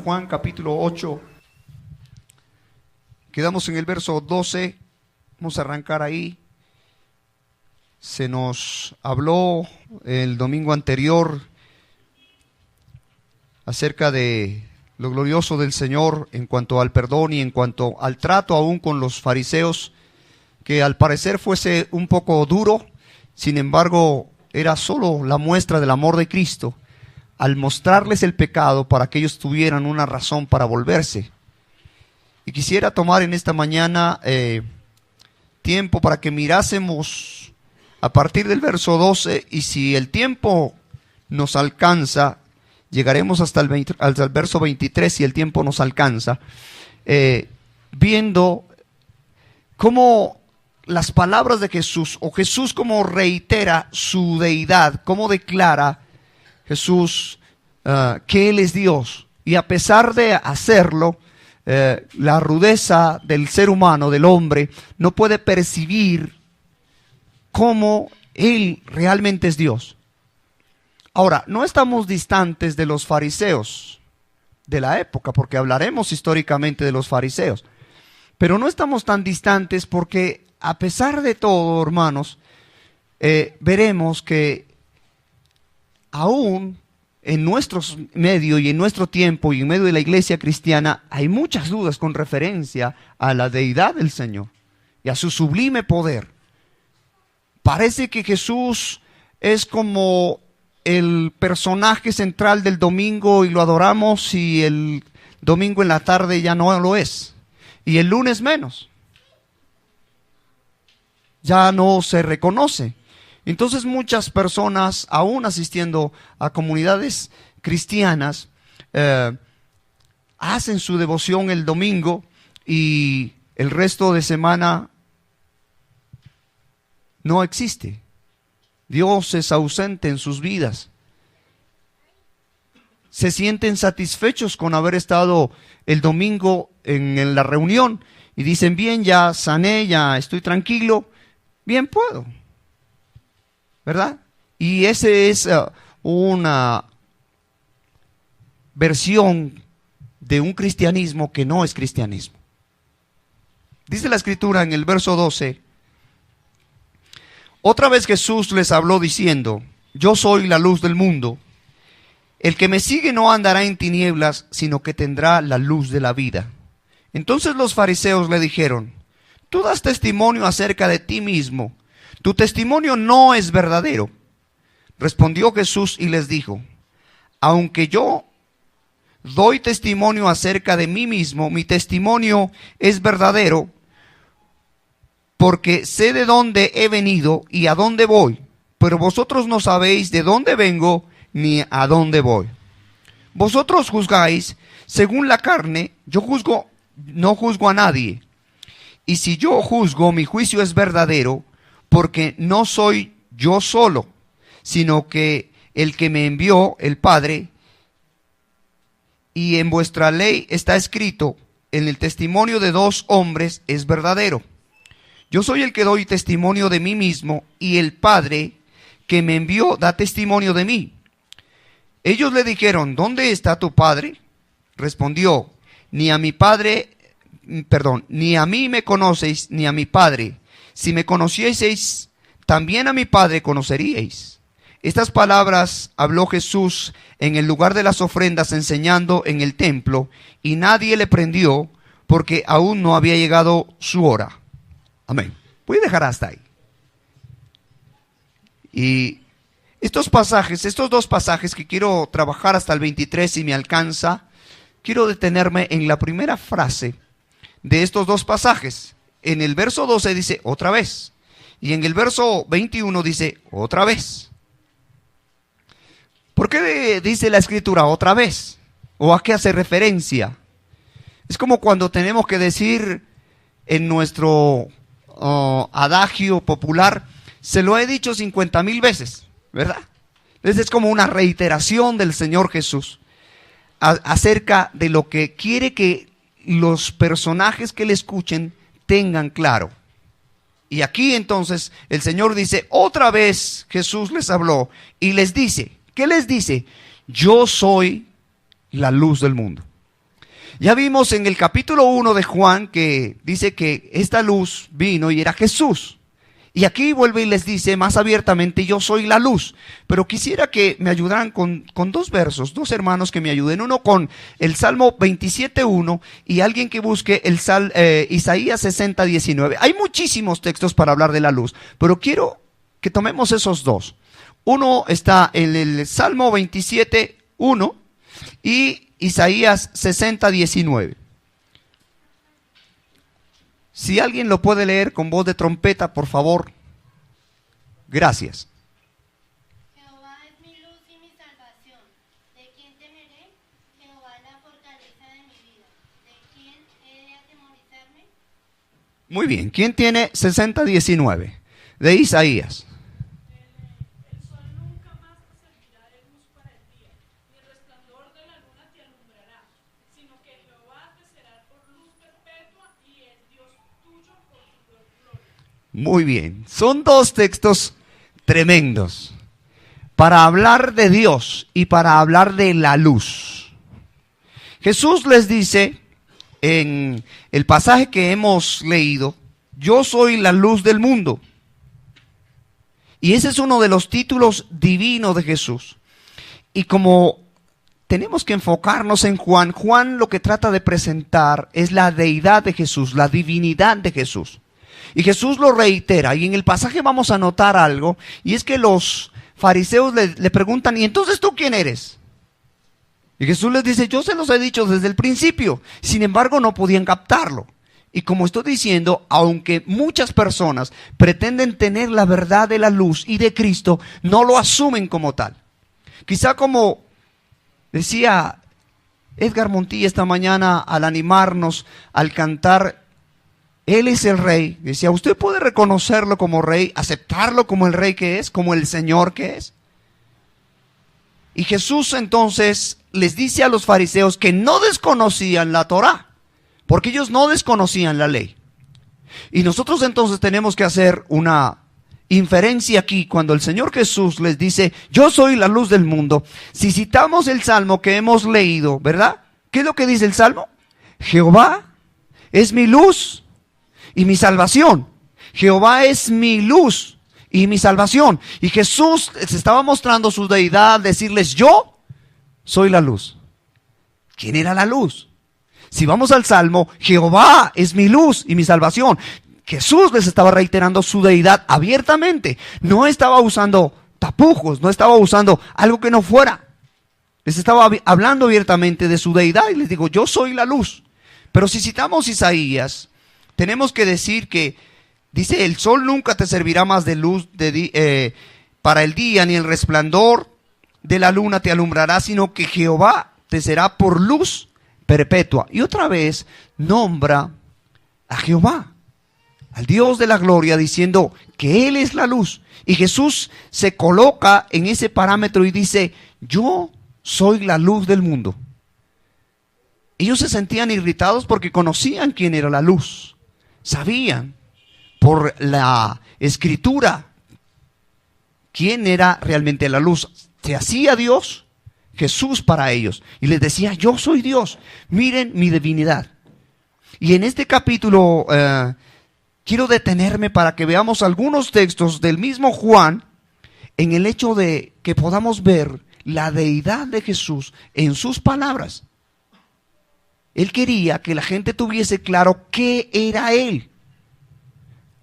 Juan capítulo 8, quedamos en el verso 12, vamos a arrancar ahí. Se nos habló el domingo anterior acerca de lo glorioso del Señor en cuanto al perdón y en cuanto al trato aún con los fariseos, que al parecer fuese un poco duro, sin embargo era solo la muestra del amor de Cristo al mostrarles el pecado para que ellos tuvieran una razón para volverse. Y quisiera tomar en esta mañana tiempo para que mirásemos a partir del verso 12, y si el tiempo nos alcanza, llegaremos hasta el verso 23 si el tiempo nos alcanza, viendo cómo las palabras de Jesús, o Jesús como reitera su deidad, cómo declara Jesús que Él es Dios, y a pesar de hacerlo, la rudeza del ser humano, del hombre, no puede percibir cómo Él realmente es Dios. Ahora, no estamos distantes de los fariseos de la época, porque hablaremos históricamente de los fariseos, pero no estamos tan distantes porque a pesar de todo, hermanos, veremos que aún en nuestro medio y en nuestro tiempo y en medio de la iglesia cristiana hay muchas dudas con referencia a la deidad del Señor y a su sublime poder. Parece que Jesús es como el personaje central del domingo y lo adoramos, y el domingo en la tarde ya no lo es, y el lunes menos. Ya no se reconoce. Entonces muchas personas, aún asistiendo a comunidades cristianas, hacen su devoción el domingo y el resto de semana no existe. Dios es ausente en sus vidas. Se sienten satisfechos con haber estado el domingo en la reunión y dicen: bien, ya sané, ya estoy tranquilo, bien puedo. ¿Verdad? Y ese es una versión de un cristianismo que no es cristianismo. Dice la Escritura en el verso 12: otra vez Jesús les habló diciendo: yo soy la luz del mundo. El que me sigue no andará en tinieblas, sino que tendrá la luz de la vida. Entonces los fariseos le dijeron: tú das testimonio acerca de ti mismo. Tu testimonio no es verdadero. Respondió Jesús y les dijo: aunque yo doy testimonio acerca de mí mismo, mi testimonio es verdadero, porque sé de dónde he venido y a dónde voy, pero vosotros no sabéis de dónde vengo ni a dónde voy. Vosotros juzgáis según la carne, yo no juzgo a nadie. Y si yo juzgo, mi juicio es verdadero, porque no soy yo solo, sino que el que me envió, el Padre. Y en vuestra ley está escrito: en el testimonio de dos hombres es verdadero. Yo soy el que doy testimonio de mí mismo, y el Padre que me envió da testimonio de mí. Ellos le dijeron: ¿dónde está tu Padre? Respondió: ni a mí me conocéis, ni a mi Padre. Si me conocieseis, también a mi Padre conoceríais. Estas palabras habló Jesús en el lugar de las ofrendas, enseñando en el templo, y nadie le prendió, porque aún no había llegado su hora. Amén. Voy a dejar hasta ahí. Y estos dos pasajes que quiero trabajar hasta el 23, si me alcanza, quiero detenerme en la primera frase de estos dos pasajes. En el verso 12 dice: otra vez. Y en el verso 21 dice: otra vez. ¿Por qué dice la Escritura otra vez? ¿O a qué hace referencia? Es como cuando tenemos que decir en nuestro adagio popular: se lo he dicho 50,000 veces, ¿verdad? Entonces es como una reiteración del Señor Jesús acerca de lo que quiere que los personajes que le escuchen tengan claro. Y aquí entonces el Señor dice: otra vez Jesús les habló y les dice, ¿qué les dice? Yo soy la luz del mundo. Ya vimos en el capítulo 1 de Juan que dice que esta luz vino y era Jesús. Y aquí vuelve y les dice más abiertamente, yo soy la luz. Pero quisiera que me ayudaran con dos versos, dos hermanos que me ayuden. Uno con el Salmo 27:1 y alguien que busque el Isaías 60:19. Hay muchísimos textos para hablar de la luz, pero quiero que tomemos esos dos. Uno está en el Salmo 27:1 y Isaías 60:19. Si alguien lo puede leer con voz de trompeta, por favor. Gracias. Jehová es mi luz y mi salvación. ¿De quién temeré? Jehová es la fortaleza de mi vida. ¿De quién he de atemorizarme? Muy bien. ¿Quién tiene 60:19? De Isaías. El sol nunca más te servirá de luz para el día, ni el resplandor de la luna te alumbrará, sino que Jehová te será por luz perpetua y el Dios tuyo por su gloria. Muy bien. Son dos textos tremendos para hablar de Dios y para hablar de la luz. Jesús les dice en el pasaje que hemos leído, yo soy la luz del mundo. Y ese es uno de los títulos divinos de Jesús. Y como tenemos que enfocarnos en Juan, Juan lo que trata de presentar es la deidad de Jesús, la divinidad de Jesús. Y Jesús lo reitera. Y en el pasaje vamos a notar algo. Y es que los fariseos le preguntan, ¿y entonces tú quién eres? Y Jesús les dice, yo se los he dicho desde el principio. Sin embargo, no podían captarlo. Y como estoy diciendo, aunque muchas personas pretenden tener la verdad de la luz y de Cristo, no lo asumen como tal. Quizá como decía Edgar Montilla esta mañana al animarnos, al cantar, Él es el Rey. Decía, usted puede reconocerlo como Rey, aceptarlo como el Rey que es, como el Señor que es. Y Jesús entonces les dice a los fariseos que no desconocían la Torá, porque ellos no desconocían la ley. Y nosotros entonces tenemos que hacer una inferencia aquí cuando el Señor Jesús les dice, yo soy la luz del mundo. Si citamos el Salmo que hemos leído, ¿verdad? ¿Qué es lo que dice el Salmo? Jehová es mi luz y mi salvación. Jehová es mi luz y mi salvación. Y Jesús se estaba mostrando su deidad, decirles, yo soy la luz. ¿Quién era la luz? Si vamos al Salmo, Jehová es mi luz y mi salvación. Jesús les estaba reiterando su deidad abiertamente. No estaba usando tapujos, no estaba usando algo que no fuera. Les estaba hablando abiertamente de su deidad y les digo, yo soy la luz. Pero si citamos Isaías, tenemos que decir que, dice, el sol nunca te servirá más de luz para el día, ni el resplandor de la luna te alumbrará, sino que Jehová te será por luz perpetua. Y otra vez nombra a Jehová, al Dios de la gloria, diciendo que Él es la luz. Y Jesús se coloca en ese parámetro y dice, yo soy la luz del mundo. Ellos se sentían irritados porque conocían quién era la luz. Sabían por la escritura quién era realmente la luz. Se hacía Dios, Jesús para ellos, y les decía, yo soy Dios, miren mi divinidad. Y en este capítulo quiero detenerme para que veamos algunos textos del mismo Juan en el hecho de que podamos ver la deidad de Jesús en sus palabras. Él quería que la gente tuviese claro qué era Él.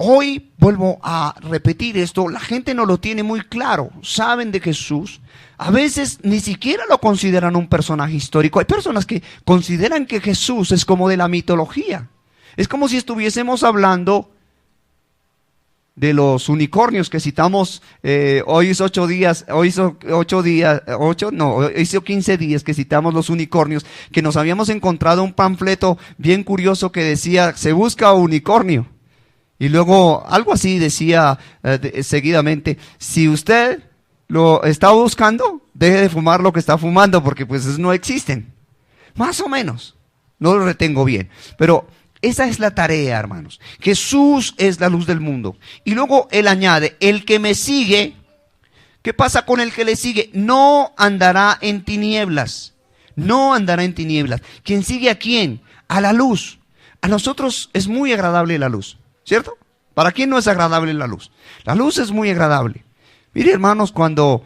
Hoy vuelvo a repetir esto, la gente no lo tiene muy claro, saben de Jesús, a veces ni siquiera lo consideran un personaje histórico. Hay personas que consideran que Jesús es como de la mitología, es como si estuviésemos hablando de los unicornios que citamos, hoy hizo 15 días que citamos los unicornios, que nos habíamos encontrado un panfleto bien curioso que decía, se busca unicornio. Y luego algo así decía seguidamente, si usted lo está buscando, deje de fumar lo que está fumando, porque pues no existen. Más o menos, no lo retengo bien, pero esa es la tarea, hermanos. Jesús es la luz del mundo. Y luego Él añade, el que me sigue, ¿qué pasa con el que le sigue? No andará en tinieblas, no andará en tinieblas. ¿Quién sigue a quién? A la luz. A nosotros es muy agradable la luz, ¿cierto? ¿Para quién no es agradable la luz? La luz es muy agradable. Mire, hermanos, cuando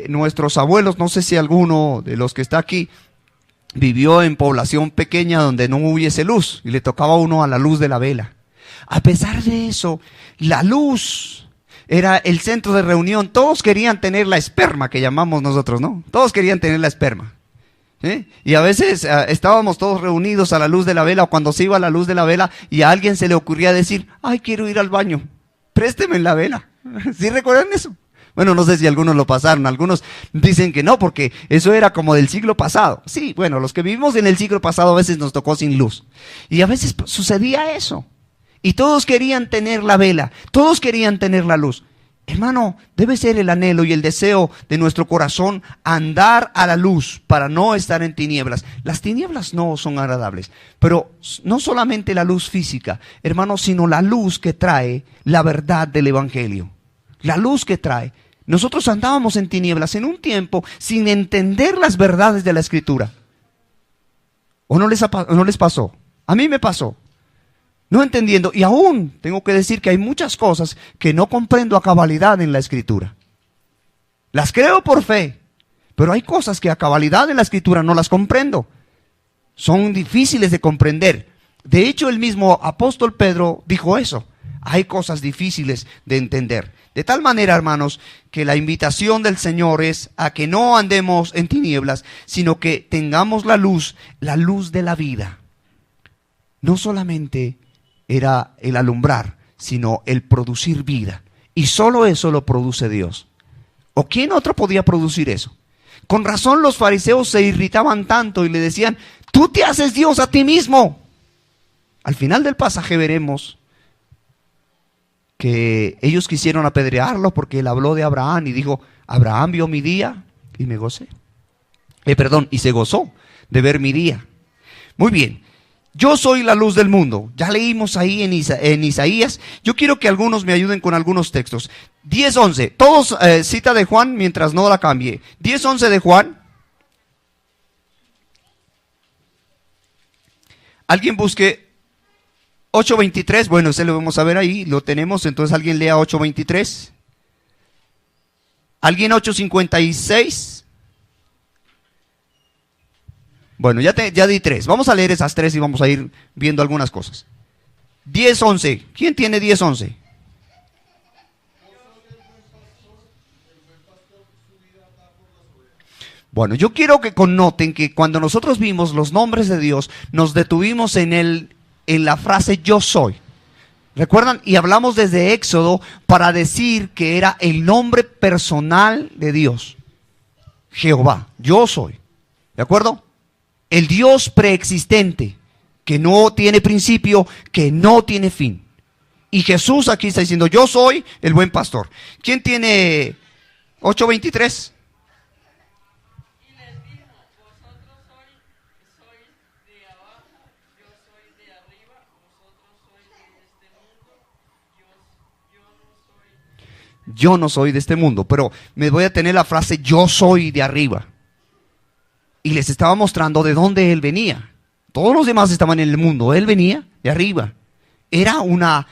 nuestros abuelos, no sé si alguno de los que está aquí, vivió en población pequeña donde no hubiese luz y le tocaba a uno a la luz de la vela. A pesar de eso, la luz era el centro de reunión. Todos querían tener la esperma que llamamos nosotros, ¿no? Todos querían tener la esperma. ¿Sí? Y a veces estábamos todos reunidos a la luz de la vela, o cuando se iba a la luz de la vela y a alguien se le ocurría decir, ay, quiero ir al baño, présteme la vela. ¿Sí recuerdan eso? Bueno, no sé si algunos lo pasaron, algunos dicen que no, porque eso era como del siglo pasado. Sí, bueno, los que vivimos en el siglo pasado a veces nos tocó sin luz. Y a veces sucedía eso. Y todos querían tener la vela, todos querían tener la luz. Hermano, debe ser el anhelo y el deseo de nuestro corazón andar a la luz para no estar en tinieblas. Las tinieblas no son agradables, pero no solamente la luz física, hermano, sino la luz que trae la verdad del Evangelio. La luz que trae. Nosotros andábamos en tinieblas en un tiempo sin entender las verdades de la Escritura. ¿O no les pasó? A mí me pasó. No entendiendo, y aún tengo que decir que hay muchas cosas que no comprendo a cabalidad en la Escritura. Las creo por fe, pero hay cosas que a cabalidad en la Escritura no las comprendo. Son difíciles de comprender. De hecho, el mismo apóstol Pedro dijo eso. Hay cosas difíciles de entender. De tal manera, hermanos, que la invitación del Señor es a que no andemos en tinieblas, sino que tengamos la luz de la vida. No solamente era el alumbrar, sino el producir vida. Y solo eso lo produce Dios. ¿O quién otro podía producir eso? Con razón los fariseos se irritaban tanto y le decían, tú te haces Dios a ti mismo. Al final del pasaje veremos que ellos quisieron apedrearlo porque él habló de Abraham y dijo, Abraham vio mi día y me gocé. Y se gozó de ver mi día. Muy bien. Yo soy la luz del mundo. Ya leímos ahí en Isaías. Yo quiero que algunos me ayuden con algunos textos. 10:11. Todos cita de Juan mientras no la cambie. 10:11 de Juan. Alguien busque 8:23. Bueno, ese lo vamos a ver ahí. Lo tenemos. Entonces alguien lea 8:23. ¿Alguien 8:56? Bueno, ya di 3. Vamos a leer esas 3 y vamos a ir viendo algunas cosas. 10:11. ¿Quién tiene 10:11? Bueno, yo quiero que connoten que cuando nosotros vimos los nombres de Dios, nos detuvimos en la frase yo soy. ¿Recuerdan? Y hablamos desde Éxodo para decir que era el nombre personal de Dios. Jehová, yo soy. ¿De acuerdo? El Dios preexistente, que no tiene principio, que no tiene fin. Y Jesús aquí está diciendo, yo soy el buen pastor. ¿Quién tiene 8:23? Y les dijo, vosotros sois de abajo, yo soy de arriba, vosotros sois de este mundo, yo no soy de este mundo. Pero me voy a tener la frase, yo soy de arriba. Y les estaba mostrando de dónde él venía. Todos los demás estaban en el mundo. Él venía de arriba. Era una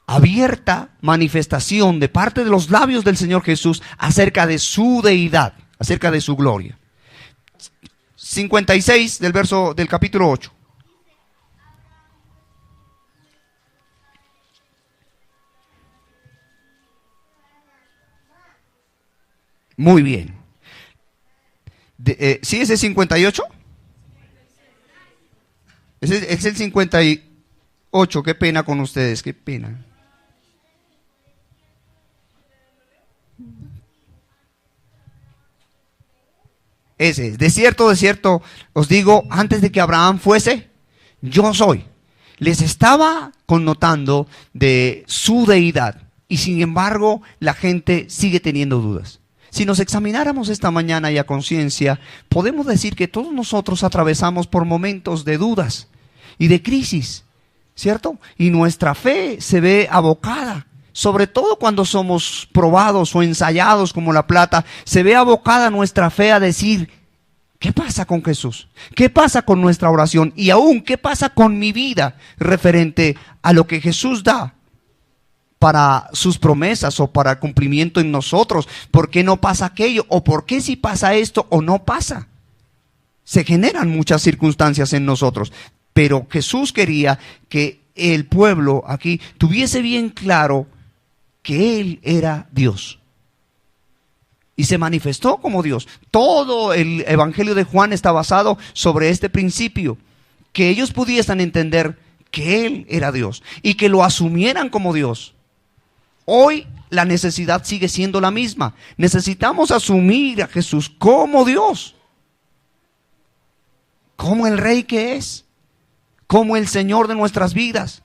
abierta manifestación de parte de los labios del Señor Jesús acerca de su deidad, acerca de su gloria. 56 del capítulo 8. Muy bien. ¿Sí es el 58? Es el 58. Qué pena con ustedes, qué pena. Ese es. De cierto os digo, antes de que Abraham fuese, yo soy. Les estaba connotando de su deidad. Y sin embargo, la gente sigue teniendo dudas. Si nos examináramos esta mañana y a conciencia, podemos decir que todos nosotros atravesamos por momentos de dudas y de crisis, ¿cierto? Y nuestra fe se ve abocada, sobre todo cuando somos probados o ensayados como la plata, se ve abocada nuestra fe a decir, ¿Qué pasa con Jesús? ¿Qué pasa con nuestra oración? Y aún, ¿qué pasa con mi vida referente a lo que Jesús da para sus promesas o para cumplimiento en nosotros? ¿Por qué no pasa aquello? ¿O por qué si pasa esto o no pasa? Se generan muchas circunstancias en nosotros, pero Jesús quería que el pueblo aquí tuviese bien claro que Él era Dios. Y se manifestó como Dios. Todo el Evangelio de Juan está basado sobre este principio, que ellos pudiesen entender que Él era Dios y que lo asumieran como Dios. Hoy la necesidad sigue siendo la misma. Necesitamos asumir a Jesús como Dios, como el Rey que es, como el Señor de nuestras vidas.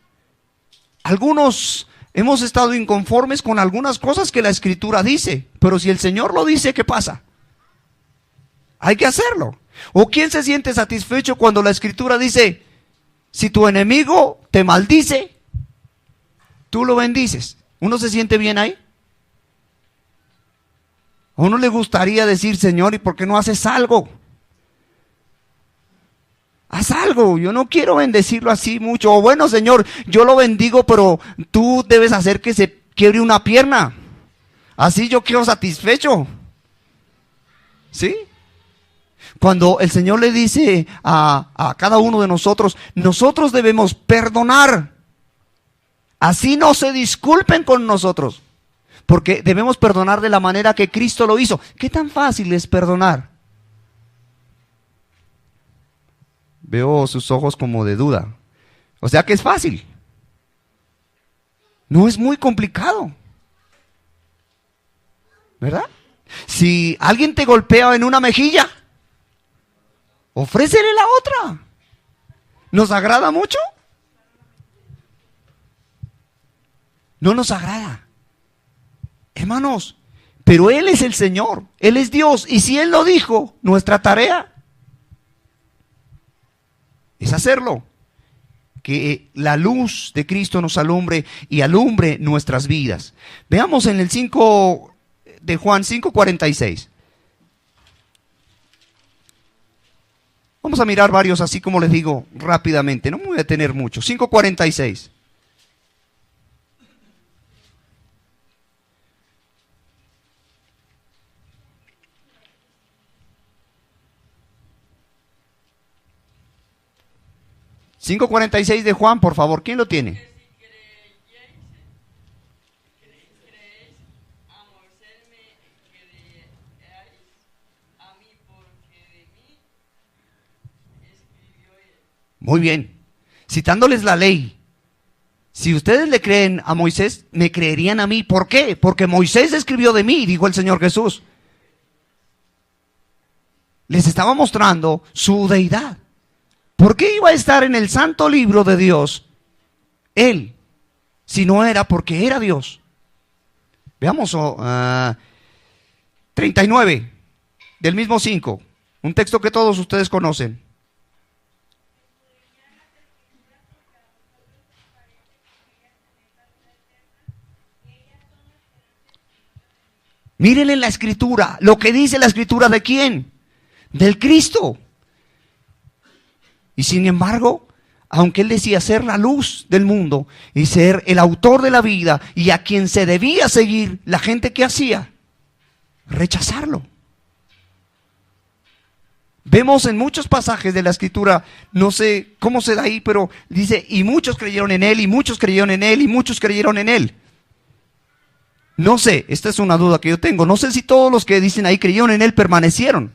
Algunos hemos estado inconformes con algunas cosas que la Escritura dice, pero si el Señor lo dice, ¿qué pasa? Hay que hacerlo. ¿O quién se siente satisfecho cuando la Escritura dice, si tu enemigo te maldice, tú lo bendices? ¿Uno se siente bien ahí? ¿A uno le gustaría decir, Señor, ¿y por qué no haces algo? Haz algo, yo no quiero bendecirlo así mucho. O bueno, Señor, yo lo bendigo, pero tú debes hacer que se quiebre una pierna. Así yo quedo satisfecho. ¿Sí? Cuando el Señor le dice a cada uno de nosotros, nosotros debemos perdonar. Así no se disculpen con nosotros, porque debemos perdonar de la manera que Cristo lo hizo. ¿Qué tan fácil es perdonar? Veo sus ojos como de duda. O sea que es fácil. No es muy complicado, ¿verdad? Si alguien te golpea en una mejilla, ofrécele la otra. ¿Nos agrada mucho? No nos agrada. Hermanos, pero Él es el Señor, Él es Dios, y si Él lo dijo, nuestra tarea es hacerlo. Que la luz de Cristo nos alumbre y alumbre nuestras vidas. Veamos en el 5 de Juan 5:46. Vamos a mirar varios, así como les digo, rápidamente. No me voy a detener mucho. 5:46. $5:46 de Juan, por favor. ¿Quién lo tiene? Muy bien. Citándoles la ley. Si ustedes le creen a Moisés, me creerían a mí. ¿Por qué? Porque Moisés escribió de mí, dijo el Señor Jesús. Les estaba mostrando su deidad. ¿Por qué iba a estar en el santo libro de Dios Él, si no era porque era Dios? Veamos 39 del mismo 5, un texto que todos ustedes conocen. Mírenle la Escritura, lo que dice la Escritura de quién, del Cristo. Y sin embargo, aunque Él decía ser la luz del mundo y ser el autor de la vida y a quien se debía seguir, la gente que hacía, rechazarlo. Vemos en muchos pasajes de la Escritura, no sé cómo se da ahí, pero dice, y muchos creyeron en Él, y muchos creyeron en Él, y muchos creyeron en Él. No sé, esta es una duda que yo tengo, no sé si todos los que dicen ahí creyeron en Él permanecieron.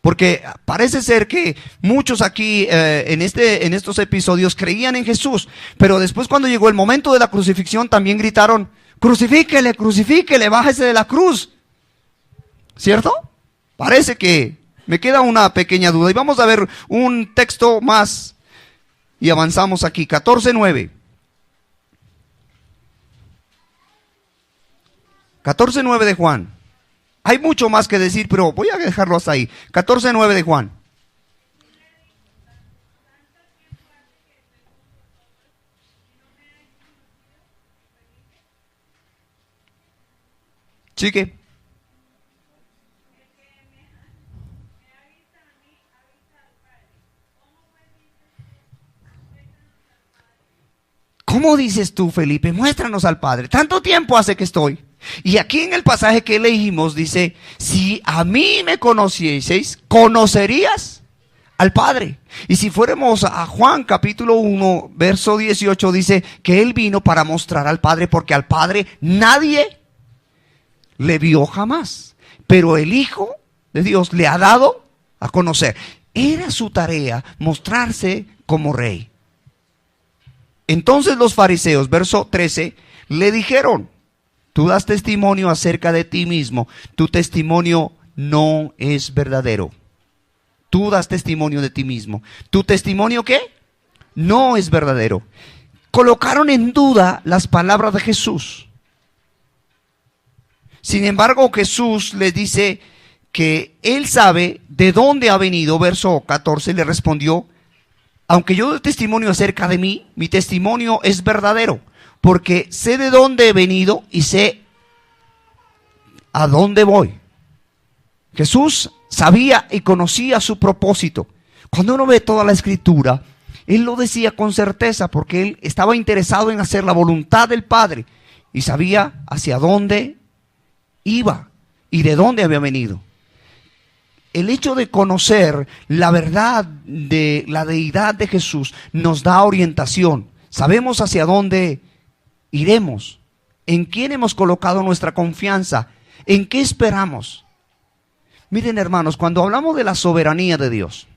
Porque parece ser que muchos aquí en estos episodios creían en Jesús, pero después cuando llegó el momento de la crucifixión también gritaron, crucifíquele, crucifíquele, bájese de la cruz. ¿Cierto? Parece que me queda una pequeña duda. Y vamos a ver un texto más y avanzamos aquí, 14:9. 14:9 de Juan. Hay mucho más que decir, pero voy a dejarlo hasta ahí. 14:9 de Juan. Sigue. ¿Cómo dices tú, Felipe? Muéstranos al Padre. Tanto tiempo hace que estoy. Y aquí en el pasaje que leímos dice, si a mí me conocieseis, conocerías al Padre. Y si fuéramos a Juan capítulo 1, verso 18, dice que Él vino para mostrar al Padre, porque al Padre nadie le vio jamás. Pero el Hijo de Dios le ha dado a conocer. Era su tarea mostrarse como rey. Entonces los fariseos, verso 13, le dijeron, tú das testimonio acerca de ti mismo, tu testimonio no es verdadero. Tú das testimonio de ti mismo. ¿Tu testimonio qué? No es verdadero. Colocaron en duda las palabras de Jesús. Sin embargo, Jesús les dice que Él sabe de dónde ha venido. Verso 14 le respondió, aunque yo doy testimonio acerca de mí, mi testimonio es verdadero, porque sé de dónde he venido y sé a dónde voy. Jesús sabía y conocía su propósito. Cuando uno ve toda la Escritura, Él lo decía con certeza, porque Él estaba interesado en hacer la voluntad del Padre y sabía hacia dónde iba y de dónde había venido. El hecho de conocer la verdad de la deidad de Jesús nos da orientación. Sabemos hacia dónde iremos, en quién hemos colocado nuestra confianza, en qué esperamos. Miren, hermanos, cuando hablamos de la soberanía de Dios,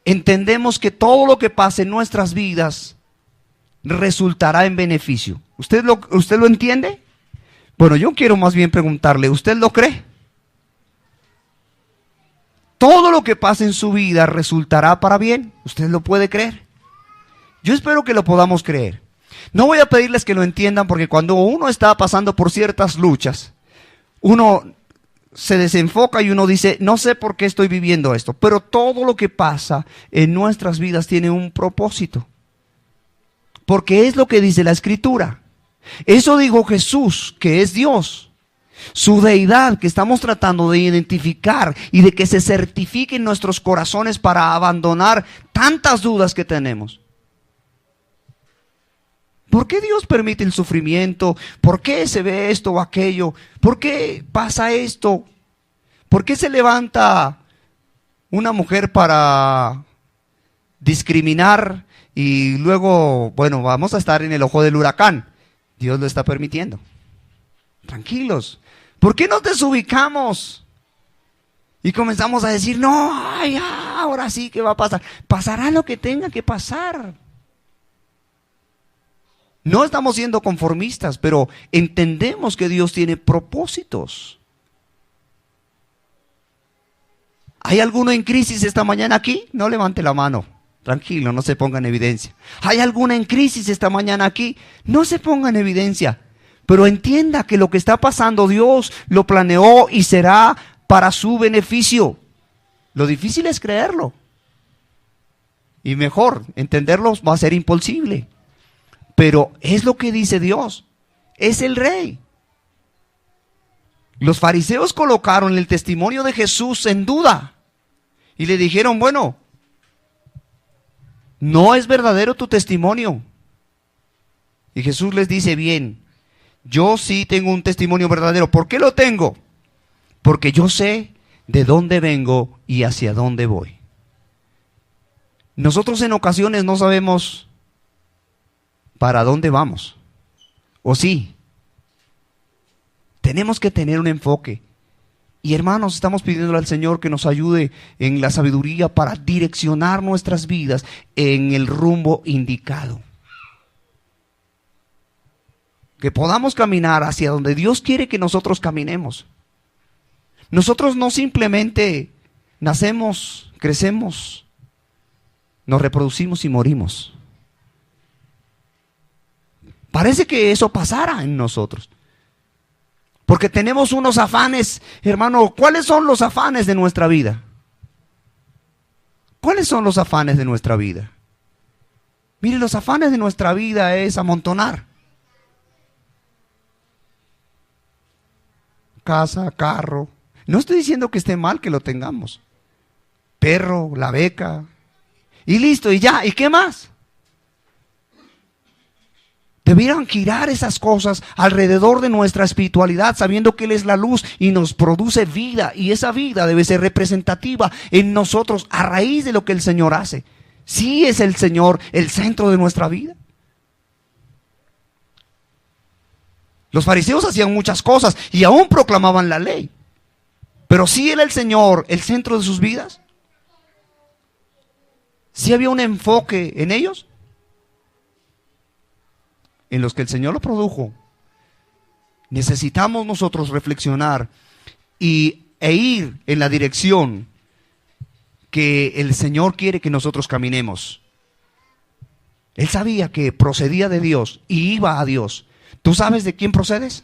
entendemos que todo lo que pase en nuestras vidas resultará en beneficio. ¿Usted lo entiende? Bueno, yo quiero más bien preguntarle, ¿usted lo cree? Todo lo que pase en su vida resultará para bien. ¿Usted lo puede creer? Yo espero que lo podamos creer. No voy a pedirles que lo entiendan, porque cuando uno está pasando por ciertas luchas, uno se desenfoca y uno dice, no sé por qué estoy viviendo esto. Pero todo lo que pasa en nuestras vidas tiene un propósito. Porque es lo que dice la Escritura. Eso dijo Jesús, que es Dios. Su deidad que estamos tratando de identificar y de que se certifique en nuestros corazones para abandonar tantas dudas que tenemos. ¿Por qué Dios permite el sufrimiento? ¿Por qué se ve esto o aquello? ¿Por qué pasa esto? ¿Por qué se levanta una mujer para discriminar y luego, bueno, vamos a estar en el ojo del huracán? Dios lo está permitiendo. Tranquilos. ¿Por qué nos desubicamos? Y comenzamos a decir, no, ay, ahora sí, ¿qué va a pasar? Pasará lo que tenga que pasar. No estamos siendo conformistas, pero entendemos que Dios tiene propósitos. ¿Hay alguno en crisis esta mañana aquí? No levante la mano. Tranquilo, no se ponga en evidencia. ¿Hay alguna en crisis esta mañana aquí? No se ponga en evidencia. Pero entienda que lo que está pasando Dios lo planeó y será para su beneficio. Lo difícil es creerlo. Y mejor, entenderlo va a ser imposible. Pero es lo que dice Dios. Es el Rey. Los fariseos colocaron el testimonio de Jesús en duda. Y le dijeron, bueno, no es verdadero tu testimonio. Y Jesús les dice, bien, yo sí tengo un testimonio verdadero. ¿Por qué lo tengo? Porque yo sé de dónde vengo y hacia dónde voy. Nosotros en ocasiones no sabemos para dónde vamos. ¿O sí? Tenemos que tener un enfoque. Y hermanos, estamos pidiéndole al Señor que nos ayude en la sabiduría para direccionar nuestras vidas en el rumbo indicado. Que podamos caminar hacia donde Dios quiere que nosotros caminemos. Nosotros no simplemente nacemos, crecemos, nos reproducimos y morimos. Parece que eso pasara en nosotros. Porque tenemos unos afanes, hermano. ¿Cuáles son los afanes de nuestra vida? ¿Cuáles son los afanes de nuestra vida? Mire, los afanes de nuestra vida es amontonar. Casa, carro. No estoy diciendo que esté mal que lo tengamos. Perro, la beca. Y listo, y ya. ¿Y qué más? Debieran girar esas cosas alrededor de nuestra espiritualidad, sabiendo que Él es la luz y nos produce vida. Y esa vida debe ser representativa en nosotros a raíz de lo que el Señor hace. Sí es el Señor el centro de nuestra vida. Los fariseos hacían muchas cosas y aún proclamaban la ley. Pero sí era el Señor el centro de sus vidas. Sí había un enfoque en ellos, en los que el Señor lo produjo. Necesitamos nosotros reflexionar e ir en la dirección que el Señor quiere que nosotros caminemos. Él sabía que procedía de Dios y iba a Dios. ¿Tú sabes de quién procedes?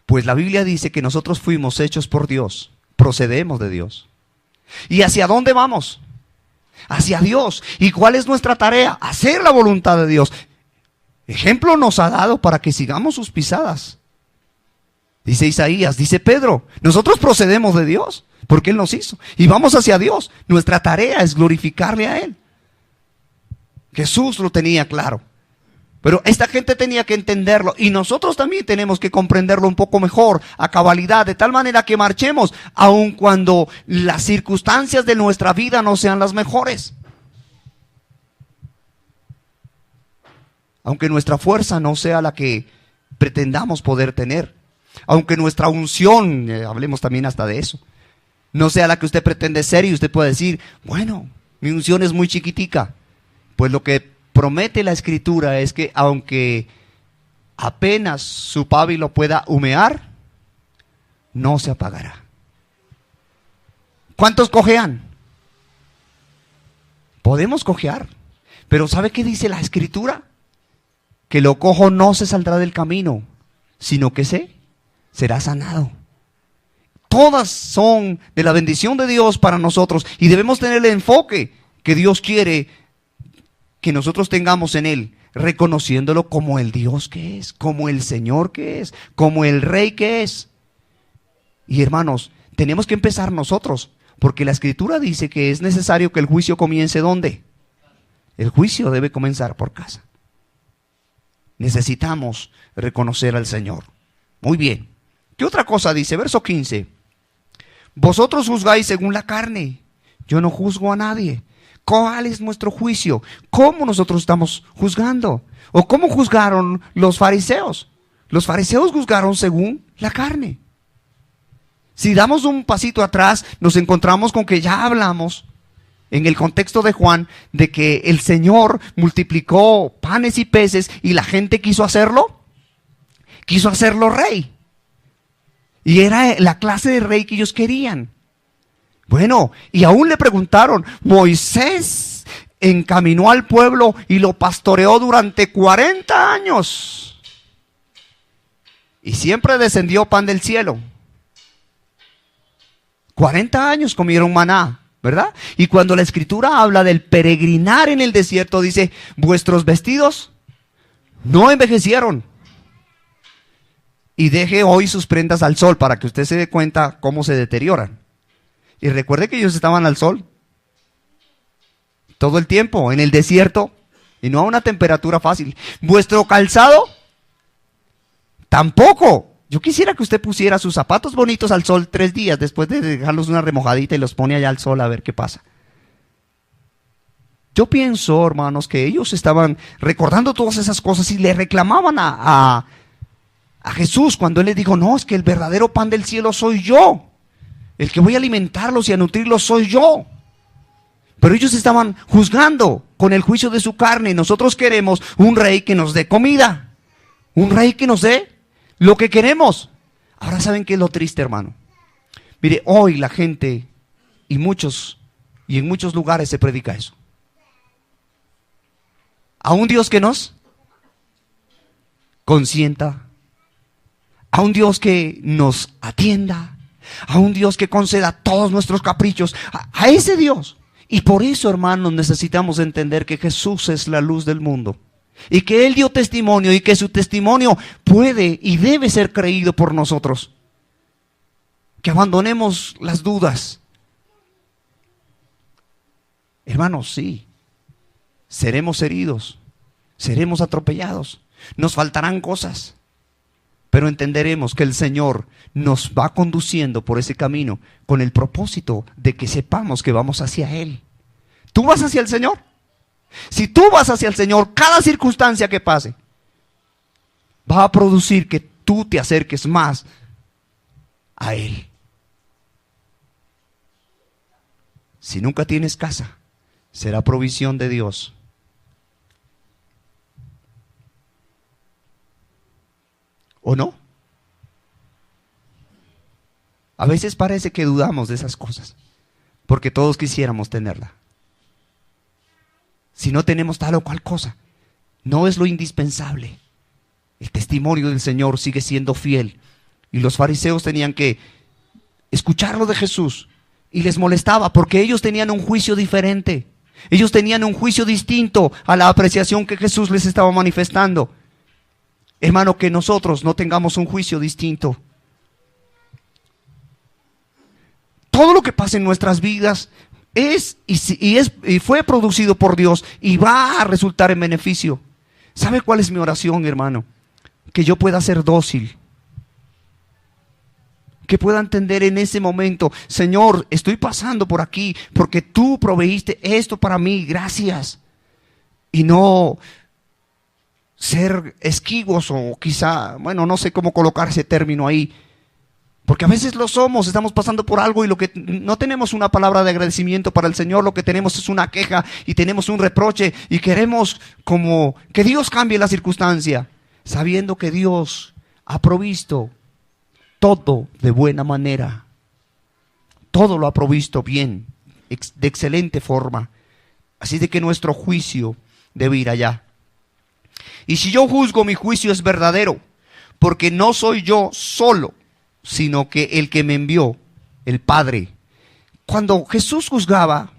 Pues la Biblia dice que nosotros fuimos hechos por Dios, procedemos de Dios. ¿Y hacia dónde vamos? Hacia Dios. ¿Y cuál es nuestra tarea? Hacer la voluntad de Dios. Ejemplo nos ha dado para que sigamos sus pisadas. Dice Isaías, dice Pedro, nosotros procedemos de Dios, porque Él nos hizo. Y vamos hacia Dios. Nuestra tarea es glorificarle a Él. Jesús lo tenía claro. Pero esta gente tenía que entenderlo y nosotros también tenemos que comprenderlo un poco mejor, a cabalidad, de tal manera que marchemos, aun cuando las circunstancias de nuestra vida no sean las mejores. Aunque nuestra fuerza no sea la que pretendamos poder tener. Aunque nuestra unción, hablemos también hasta de eso, no sea la que usted pretende ser y usted puede decir, bueno, mi unción es muy chiquitica. Pues lo que promete la Escritura es que aunque apenas su pábilo pueda humear, no se apagará. ¿Cuántos cojean? Podemos cojear, pero ¿sabe qué dice la Escritura? Que lo cojo no se saldrá del camino, sino que será sanado. Todas son de la bendición de Dios para nosotros y debemos tener el enfoque que Dios quiere que nosotros tengamos en Él, reconociéndolo como el Dios que es, como el Señor que es, como el Rey que es. Y hermanos, tenemos que empezar nosotros, porque la Escritura dice que es necesario que el juicio comience ¿dónde? El juicio debe comenzar por casa. Necesitamos reconocer al Señor. Muy bien. ¿Qué otra cosa dice? Verso 15. Vosotros juzgáis según la carne, yo no juzgo a nadie. ¿Cuál es nuestro juicio? ¿Cómo nosotros estamos juzgando? ¿O cómo juzgaron los fariseos? Los fariseos juzgaron según la carne. Si damos un pasito atrás, nos encontramos con que ya hablamos en el contexto de Juan de que el Señor multiplicó panes y peces y la gente quiso hacerlo rey. Y era la clase de rey que ellos querían. Bueno, y aún le preguntaron, Moisés encaminó al pueblo y lo pastoreó durante 40 años. Y siempre descendió pan del cielo. 40 años comieron maná, ¿verdad? Y cuando la Escritura habla del peregrinar en el desierto, dice, vuestros vestidos no envejecieron. Y deje hoy sus prendas al sol para que usted se dé cuenta cómo se deterioran. Y recuerde que ellos estaban al sol todo el tiempo, en el desierto, y no a una temperatura fácil. Vuestro calzado tampoco. Yo quisiera que usted pusiera sus zapatos bonitos al sol 3 días, después de dejarlos una remojadita y los pone allá al sol a ver qué pasa. Yo pienso, hermanos, que ellos estaban recordando todas esas cosas y le reclamaban a Jesús cuando Él les dijo, no, es que el verdadero pan del cielo soy yo. El que voy a alimentarlos y a nutrirlos soy yo. Pero ellos estaban juzgando con el juicio de su carne. Nosotros queremos un rey que nos dé comida. Un rey que nos dé lo que queremos. Ahora, ¿saben qué es lo triste, hermano? Mire, hoy la gente y en muchos lugares se predica eso. A un Dios que nos consienta. A un Dios que nos atienda. A un Dios que conceda todos nuestros caprichos, a ese Dios. Y por eso, hermanos, necesitamos entender que Jesús es la luz del mundo y que Él dio testimonio y que su testimonio puede y debe ser creído por nosotros. Que abandonemos las dudas. Hermanos, sí, seremos heridos, seremos atropellados, nos faltarán cosas, pero entenderemos que el Señor nos va conduciendo por ese camino con el propósito de que sepamos que vamos hacia Él. ¿Tú vas hacia el Señor? Si tú vas hacia el Señor, cada circunstancia que pase va a producir que tú te acerques más a Él. Si nunca tienes casa, será provisión de Dios. ¿O no? A veces parece que dudamos de esas cosas, porque todos quisiéramos tenerla. Si no tenemos tal o cual cosa, no es lo indispensable. El testimonio del Señor sigue siendo fiel. Y los fariseos tenían que escuchar lo de Jesús. Y les molestaba porque ellos tenían un juicio diferente. Ellos tenían un juicio distinto a la apreciación que Jesús les estaba manifestando. Hermano, que nosotros no tengamos un juicio distinto. Todo lo que pasa en nuestras vidas y fue producido por Dios y va a resultar en beneficio. ¿Sabe cuál es mi oración, hermano? Que yo pueda ser dócil. Que pueda entender en ese momento, Señor, estoy pasando por aquí porque tú proveíste esto para mí, gracias. Y no ser esquivos o quizá, bueno, no sé cómo colocar ese término ahí. Porque a veces lo somos, estamos pasando por algo y lo que no tenemos una palabra de agradecimiento para el Señor, lo que tenemos es una queja y tenemos un reproche y queremos como que Dios cambie la circunstancia, sabiendo que Dios ha provisto todo de buena manera. Todo lo ha provisto bien, de excelente forma. Así de que nuestro juicio debe ir allá. Y si yo juzgo, mi juicio es verdadero, porque no soy yo solo, sino que el que me envió, el Padre. Cuando Jesús juzgaba,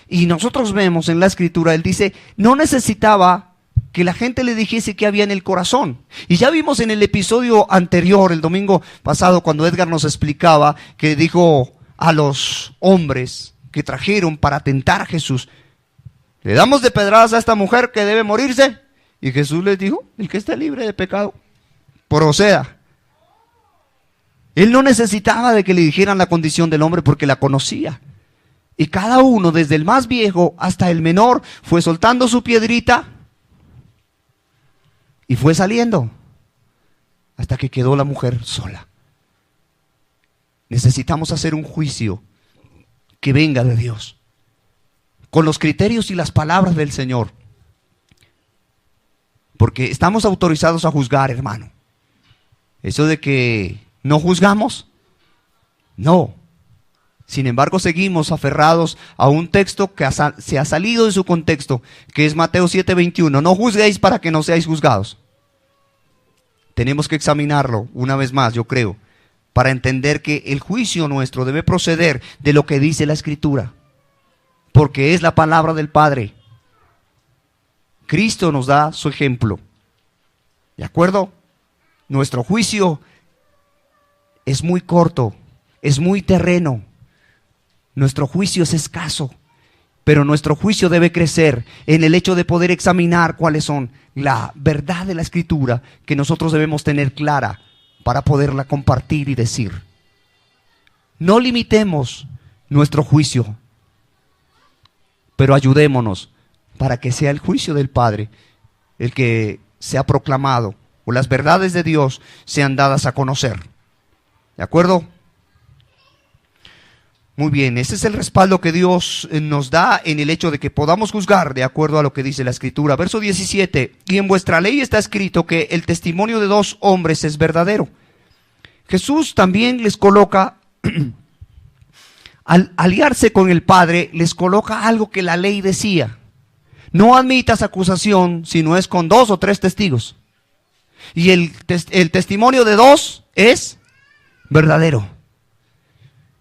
y nosotros vemos en la Escritura, Él dice, no necesitaba que la gente le dijese qué había en el corazón. Y ya vimos en el episodio anterior, el domingo pasado, cuando Edgar nos explicaba, que dijo a los hombres que trajeron para tentar a Jesús, le damos de pedradas a esta mujer que debe morirse. Y Jesús les dijo, el que esté libre de pecado, proceda. Él no necesitaba de que le dijeran la condición del hombre porque la conocía. Y cada uno, desde el más viejo hasta el menor, fue soltando su piedrita y fue saliendo hasta que quedó la mujer sola. Necesitamos hacer un juicio que venga de Dios, con los criterios y las palabras del Señor. Porque estamos autorizados a juzgar, hermano. Eso de que no juzgamos, no. Sin embargo, seguimos aferrados a un texto que se ha salido de su contexto, que es Mateo 7:21. No juzguéis para que no seáis juzgados. Tenemos que examinarlo una vez más, yo creo, para entender que el juicio nuestro debe proceder de lo que dice la Escritura, porque es la palabra del Padre. Cristo nos da su ejemplo. ¿De acuerdo? Nuestro juicio es muy corto, es muy terreno. Nuestro juicio es escaso, pero nuestro juicio debe crecer en el hecho de poder examinar cuáles son la verdad de la Escritura que nosotros debemos tener clara para poderla compartir y decir. No limitemos nuestro juicio, pero ayudémonos para que sea el juicio del Padre el que sea proclamado o las verdades de Dios sean dadas a conocer. ¿De acuerdo? Muy bien, ese es el respaldo que Dios nos da en el hecho de que podamos juzgar de acuerdo a lo que dice la Escritura. Verso 17, y en vuestra ley está escrito que el testimonio de 2 hombres es verdadero. Jesús también les coloca, al aliarse con el Padre, les coloca algo que la ley decía. No admitas acusación si no es con 2 o 3 testigos. Y el testimonio de 2 es verdadero.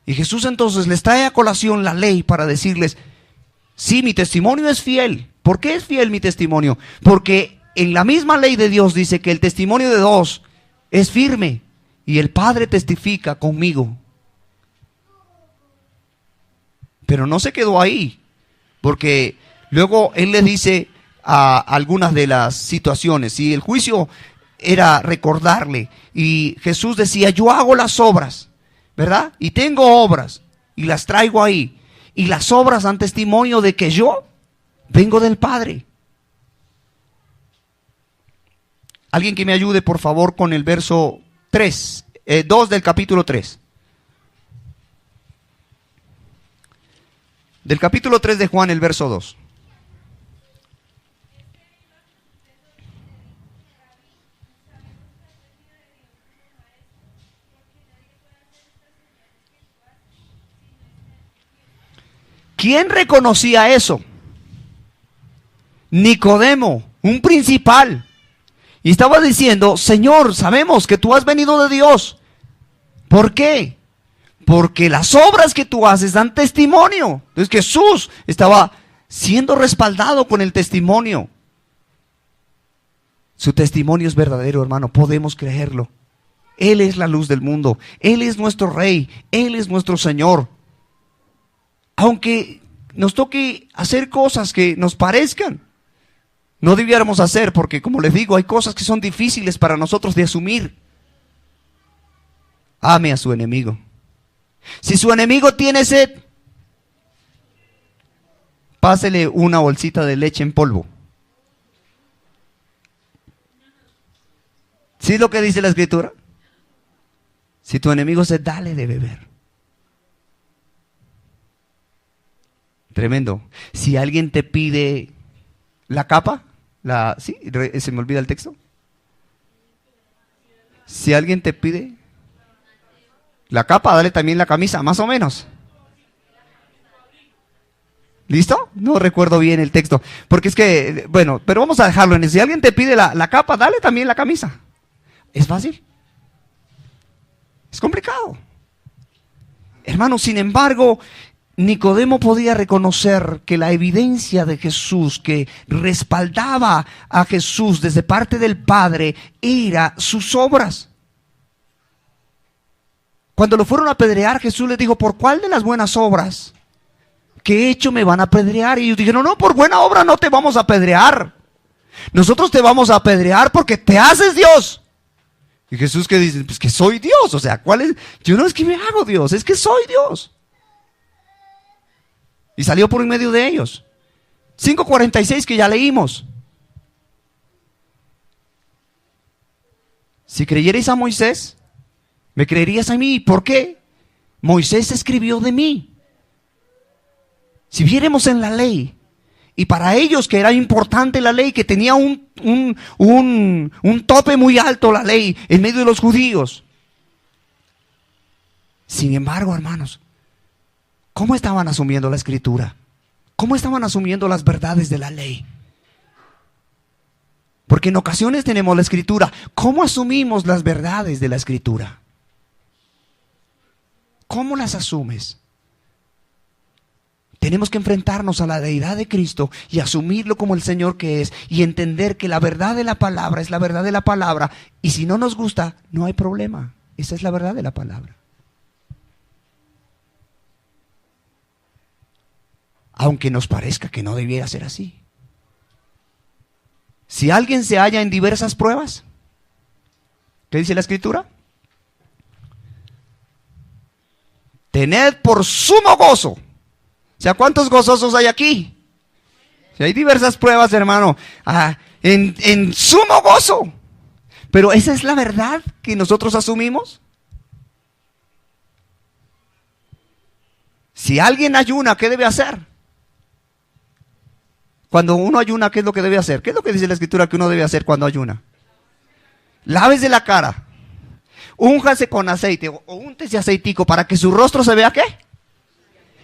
Y Jesús entonces les trae a colación la ley para decirles, sí, mi testimonio es fiel. ¿Por qué es fiel mi testimonio? Porque en la misma ley de Dios dice que el testimonio de 2 es firme y el Padre testifica conmigo. Pero no se quedó ahí, porque luego Él le dice a algunas de las situaciones. Y el juicio era recordarle. Y Jesús decía, yo hago las obras, ¿verdad? Y tengo obras y las traigo ahí. Y las obras dan testimonio de que yo vengo del Padre. Alguien que me ayude, por favor, con el verso 2 del capítulo 3. Del capítulo 3 de Juan, el verso 2. ¿Quién reconocía eso? Nicodemo, un principal. Y estaba diciendo, Señor, sabemos que tú has venido de Dios. ¿Por qué? Porque las obras que tú haces dan testimonio. Entonces Jesús estaba siendo respaldado con el testimonio. Su testimonio es verdadero, hermano, podemos creerlo. Él es la luz del mundo, Él es nuestro Rey, Él es nuestro Señor. Aunque nos toque hacer cosas que nos parezcan, no debiéramos hacer, porque como les digo, hay cosas que son difíciles para nosotros de asumir. Ame a su enemigo. Si su enemigo tiene sed, pásele una bolsita de leche en polvo. ¿Sí es lo que dice la Escritura? Si tu enemigo se dale de beber. Tremendo. Si alguien te pide la capa, ¿sí? Se me olvida el texto. Si alguien te pide la capa, dale también la camisa, más o menos. ¿Listo? No recuerdo bien el texto. Porque es que, bueno, pero vamos a dejarlo en eso. Si alguien te pide la capa, dale también la camisa. ¿Es fácil? Es complicado. Hermano, sin embargo, Nicodemo podía reconocer que la evidencia de Jesús, que respaldaba a Jesús desde parte del Padre, era sus obras. Cuando lo fueron a apedrear, Jesús les dijo, ¿por cuál de las buenas obras que he hecho me van a apedrear? Y ellos dijeron, no, por buena obra no te vamos a apedrear. Nosotros te vamos a apedrear porque te haces Dios. Y Jesús que dice, pues que soy Dios. O sea, ¿cuál es? Yo no es que me hago Dios, es que soy Dios. Y salió por en medio de ellos. 5:46 que ya leímos. Si creyerais a Moisés, me creerías a mí. ¿Por qué? Moisés escribió de mí. Si viéremos en la ley, y para ellos que era importante la ley, que tenía un tope muy alto la ley en medio de los judíos. Sin embargo, hermanos, ¿cómo estaban asumiendo la Escritura? ¿Cómo estaban asumiendo las verdades de la ley? Porque en ocasiones tenemos la Escritura. ¿Cómo asumimos las verdades de la Escritura? ¿Cómo las asumes? Tenemos que enfrentarnos a la deidad de Cristo y asumirlo como el Señor que es, y entender que la verdad de la palabra es la verdad de la palabra, y si no nos gusta, no hay problema. Esa es la verdad de la palabra. Aunque nos parezca que no debiera ser así. Si alguien se halla en diversas pruebas, ¿qué dice la Escritura? Tened por sumo gozo. O sea, ¿cuántos gozosos hay aquí? Si hay diversas pruebas, hermano, en sumo gozo. Pero esa es la verdad que nosotros asumimos. Si alguien ayuna, ¿qué debe hacer? Cuando uno ayuna, ¿qué es lo que debe hacer? ¿Qué es lo que dice la Escritura que uno debe hacer cuando ayuna? Lávese la cara, únjase con aceite o úntese aceitico para que su rostro se vea ¿qué?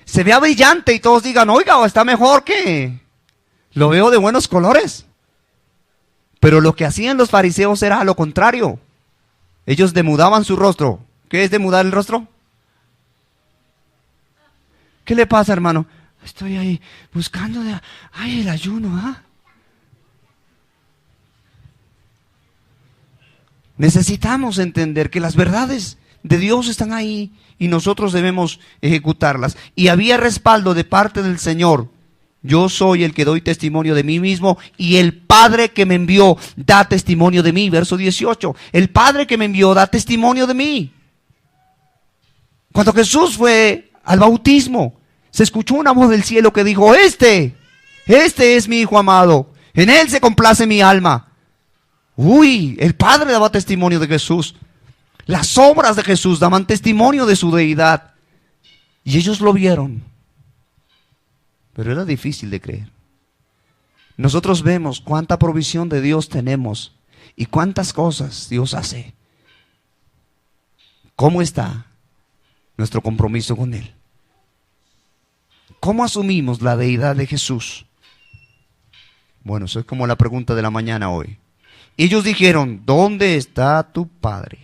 Se vea brillante y todos digan, oiga, está mejor que lo veo de buenos colores. Pero lo que hacían los fariseos era lo contrario. Ellos demudaban su rostro. ¿Qué es demudar el rostro? ¿Qué le pasa, hermano? Estoy ahí buscando el ayuno, Necesitamos entender que las verdades de Dios están ahí y nosotros debemos ejecutarlas. Y había respaldo de parte del Señor Yo soy el que doy testimonio de mí mismo y el Padre que me envió da testimonio de mí. Verso 18. El Padre que me envió da testimonio de mí. Cuando Jesús fue al bautismo, se escuchó una voz del cielo que dijo, este es mi Hijo amado, en él se complace mi alma. Uy, el Padre daba testimonio de Jesús. Las obras de Jesús daban testimonio de su deidad. Y ellos lo vieron. Pero era difícil de creer. Nosotros vemos cuánta provisión de Dios tenemos y cuántas cosas Dios hace. ¿Cómo está nuestro compromiso con Él? ¿Cómo asumimos la deidad de Jesús? Bueno, eso es como la pregunta de la mañana hoy. Ellos dijeron, ¿dónde está tu Padre?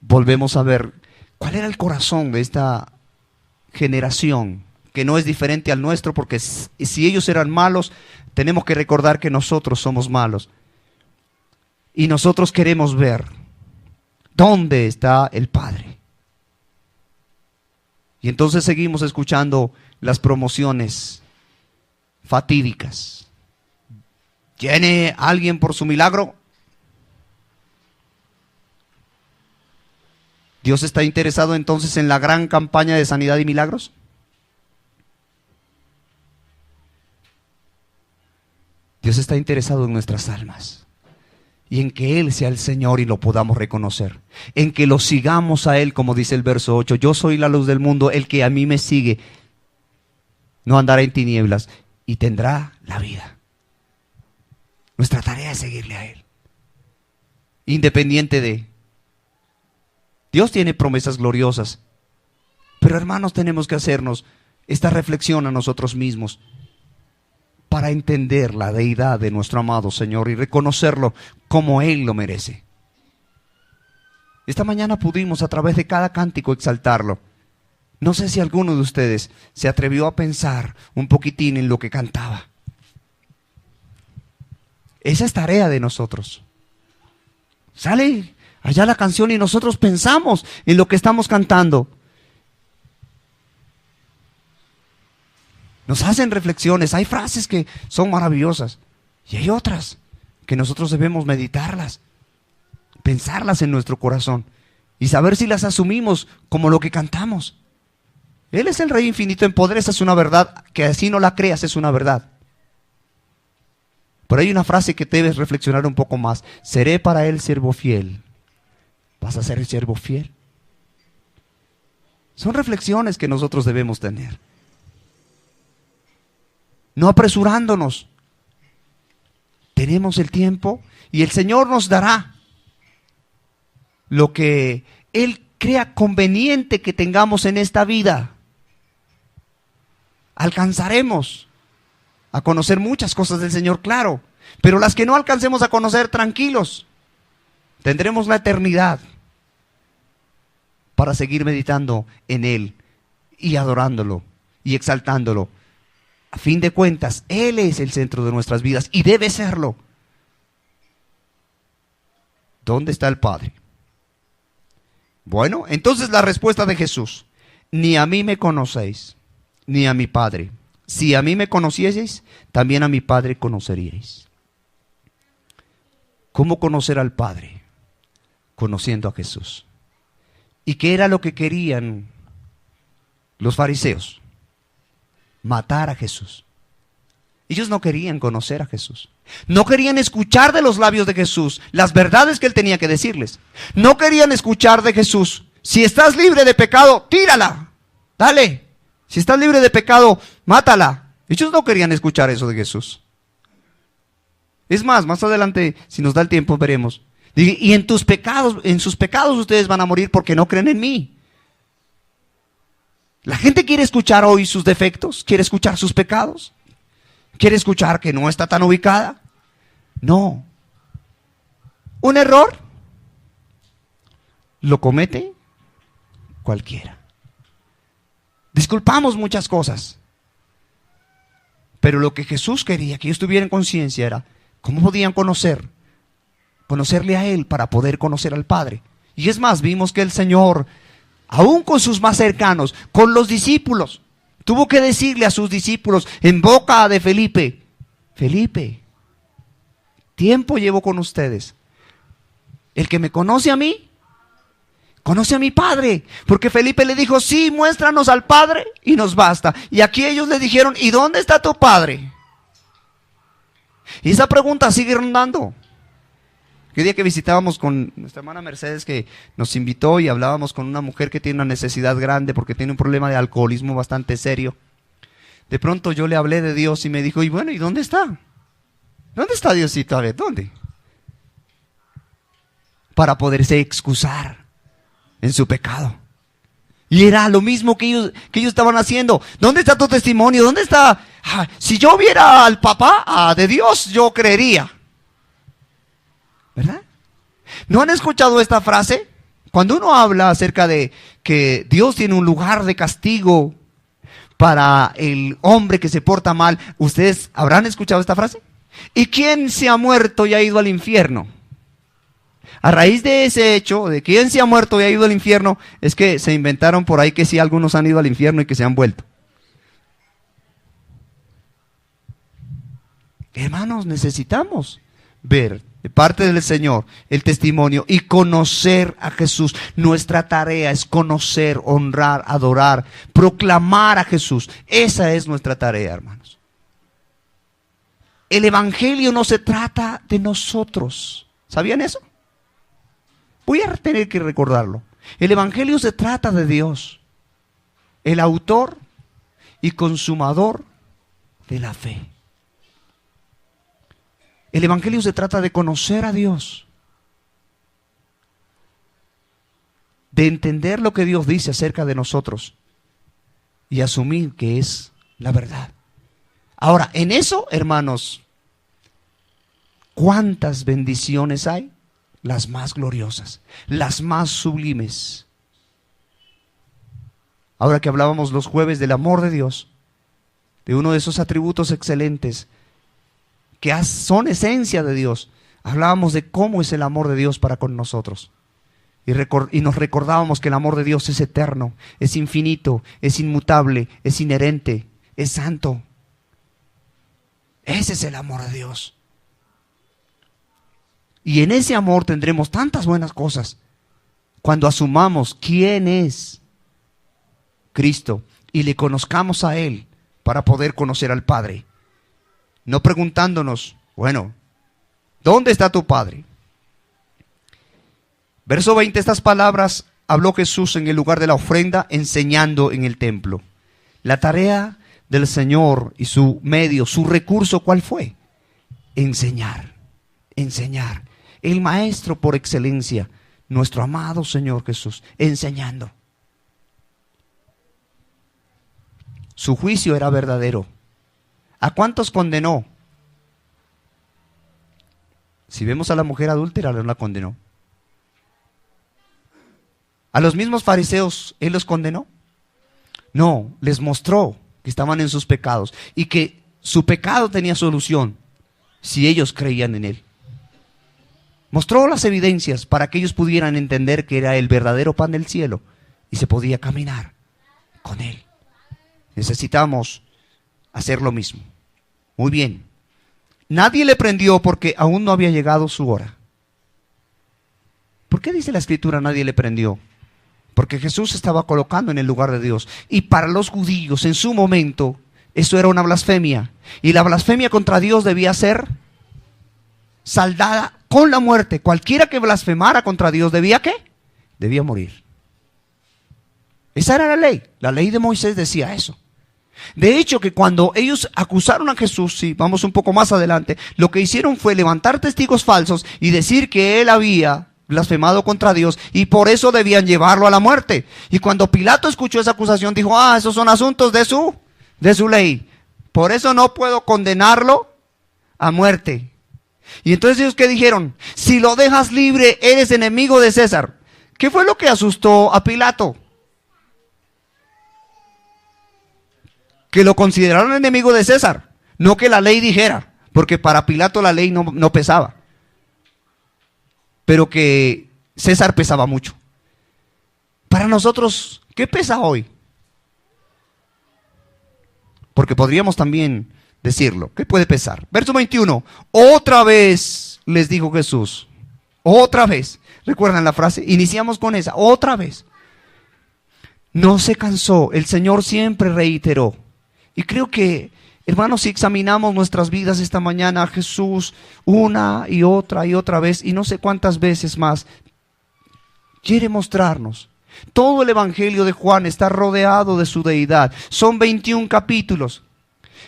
Volvemos a ver cuál era el corazón de esta generación, que no es diferente al nuestro, porque si ellos eran malos, tenemos que recordar que nosotros somos malos. Y nosotros queremos ver dónde está el Padre. Y entonces seguimos escuchando las promociones fatídicas. ¿Tiene alguien por su milagro? ¿Dios está interesado entonces en la gran campaña de sanidad y milagros? Dios está interesado en nuestras almas y en que Él sea el Señor y lo podamos reconocer, en que lo sigamos a Él, como dice el verso 8, yo soy la luz del mundo, el que a mí me sigue no andará en tinieblas y tendrá la vida. Nuestra tarea es seguirle a Él, independiente de... Dios tiene promesas gloriosas, pero hermanos, tenemos que hacernos esta reflexión a nosotros mismos para entender la deidad de nuestro amado Señor y reconocerlo como Él lo merece. Esta mañana pudimos a través de cada cántico exaltarlo. No sé si alguno de ustedes se atrevió a pensar un poquitín en lo que cantaba. Esa es tarea de nosotros. Sale allá la canción y nosotros pensamos en lo que estamos cantando. Nos hacen reflexiones. Hay frases que son maravillosas y hay otras que nosotros debemos meditarlas, pensarlas en nuestro corazón y saber si las asumimos como lo que cantamos. Él es el Rey infinito en poder. Esa es una verdad que así no la creas, es una verdad. Pero hay una frase que debes reflexionar un poco más. Seré para Él siervo fiel. ¿Vas a ser el siervo fiel? Son reflexiones que nosotros debemos tener. No apresurándonos. Tenemos el tiempo y el Señor nos dará lo que Él crea conveniente que tengamos en esta vida. Alcanzaremos a conocer muchas cosas del Señor, claro, pero las que no alcancemos a conocer, tranquilos. Tendremos la eternidad para seguir meditando en Él y adorándolo y exaltándolo. A fin de cuentas, Él es el centro de nuestras vidas y debe serlo. ¿Dónde está el Padre? Bueno, entonces la respuesta de Jesús: ni a mí me conocéis, ni a mi Padre. Si a mí me conocieseis, también a mi Padre conoceríais. ¿Cómo conocer al Padre? Conociendo a Jesús. ¿Y qué era lo que querían los fariseos? Matar a Jesús. Ellos no querían conocer a Jesús. No querían escuchar de los labios de Jesús las verdades que Él tenía que decirles. No querían escuchar de Jesús: si estás libre de pecado, tírala, dale. Si estás libre de pecado, mátala. Ellos no querían escuchar eso de Jesús. Es más adelante, si nos da el tiempo, veremos. Y en sus pecados ustedes van a morir porque no creen en mí. La gente quiere escuchar hoy sus defectos, quiere escuchar sus pecados, quiere escuchar que no está tan ubicada. No. Un error lo comete cualquiera. Disculpamos muchas cosas, pero lo que Jesús quería que ellos tuvieran conciencia era cómo podían conocerle a Él para poder conocer al Padre. Y es más, vimos que el Señor aún con sus más cercanos, con los discípulos. Tuvo que decirle a sus discípulos en boca de Felipe: Felipe, tiempo llevo con ustedes. El que me conoce a mí, conoce a mi Padre. Porque Felipe le dijo: sí, muéstranos al Padre y nos basta. Y aquí ellos le dijeron: ¿y dónde está tu Padre? Y esa pregunta sigue rondando. El día que visitábamos con nuestra hermana Mercedes, que nos invitó, y hablábamos con una mujer que tiene una necesidad grande porque tiene un problema de alcoholismo bastante serio. De pronto yo le hablé de Dios y me dijo: y bueno, ¿y dónde está? ¿Dónde está Diosito? A ver, ¿dónde? Para poderse excusar en su pecado. Y era lo mismo que ellos estaban haciendo. ¿Dónde está tu testimonio? ¿Dónde está? Si yo viera al papá de Dios, yo creería. ¿Verdad? ¿No han escuchado esta frase? Cuando uno habla acerca de que Dios tiene un lugar de castigo para el hombre que se porta mal, ¿ustedes habrán escuchado esta frase? ¿Y quién se ha muerto y ha ido al infierno? A raíz de ese hecho, de quién se ha muerto y ha ido al infierno, es que se inventaron por ahí que sí, algunos han ido al infierno y que se han vuelto. Hermanos, necesitamos ver de parte del Señor el testimonio y conocer a Jesús. Nuestra tarea es conocer, honrar, adorar, proclamar a Jesús. Esa es nuestra tarea, hermanos. El evangelio no se trata de nosotros. ¿Sabían eso? Voy a tener que recordarlo. El evangelio se trata de Dios, el autor y consumador de la fe. El evangelio se trata de conocer a Dios, de entender lo que Dios dice acerca de nosotros y asumir que es la verdad. Ahora, en eso, hermanos, ¿cuántas bendiciones hay? Las más gloriosas, las más sublimes. Ahora que hablábamos los jueves del amor de Dios, de uno de esos atributos excelentes que son esencia de Dios, hablábamos de cómo es el amor de Dios para con nosotros. Y nos recordábamos que el amor de Dios es eterno, es infinito, es inmutable, es inherente, es santo. Ese es el amor de Dios. Y en ese amor tendremos tantas buenas cosas cuando asumamos quién es Cristo y le conozcamos a Él para poder conocer al Padre. No preguntándonos, bueno, ¿dónde está tu Padre? Verso 20, estas palabras habló Jesús en el lugar de la ofrenda, enseñando en el templo. La tarea del Señor y su medio, su recurso, ¿cuál fue? Enseñar, enseñar. El maestro por excelencia, nuestro amado Señor Jesús, enseñando. Su juicio era verdadero. ¿A cuántos condenó? Si vemos a la mujer adúltera, no la condenó. ¿A los mismos fariseos Él los condenó? No, les mostró que estaban en sus pecados y que su pecado tenía solución si ellos creían en Él. Mostró las evidencias para que ellos pudieran entender que era el verdadero pan del cielo y se podía caminar con Él. Necesitamos hacer lo mismo. Muy bien. Nadie le prendió porque aún no había llegado su hora. ¿Por qué dice la Escritura nadie le prendió? Porque Jesús estaba colocando en el lugar de Dios. Y para los judíos en su momento eso era una blasfemia. Y la blasfemia contra Dios debía ser saldada con la muerte. Cualquiera que blasfemara contra Dios debía ¿qué? Debía morir. Esa era la ley. La ley de Moisés decía eso. De hecho, que cuando ellos acusaron a Jesús, si vamos un poco más adelante, lo que hicieron fue levantar testigos falsos y decir que él había blasfemado contra Dios y por eso debían llevarlo a la muerte. Y cuando Pilato escuchó esa acusación, dijo: esos son asuntos de su ley. Por eso no puedo condenarlo a muerte. Y entonces ellos, ¿qué dijeron? Si lo dejas libre, eres enemigo de César. ¿Qué fue lo que asustó a Pilato? Que lo consideraron enemigo de César, no que la ley dijera, porque para Pilato la ley no pesaba, pero que César pesaba mucho. Para nosotros, ¿qué pesa hoy? Porque podríamos también decirlo. ¿Qué puede pesar? Verso 21. Otra vez les dijo Jesús. Otra vez. ¿Recuerdan la frase? Iniciamos con esa. Otra vez. No se cansó. El Señor siempre reiteró. Y creo que, hermanos, si examinamos nuestras vidas esta mañana, Jesús una y otra vez, y no sé cuántas veces más, quiere mostrarnos. Todo el Evangelio de Juan está rodeado de su deidad. Son 21 capítulos.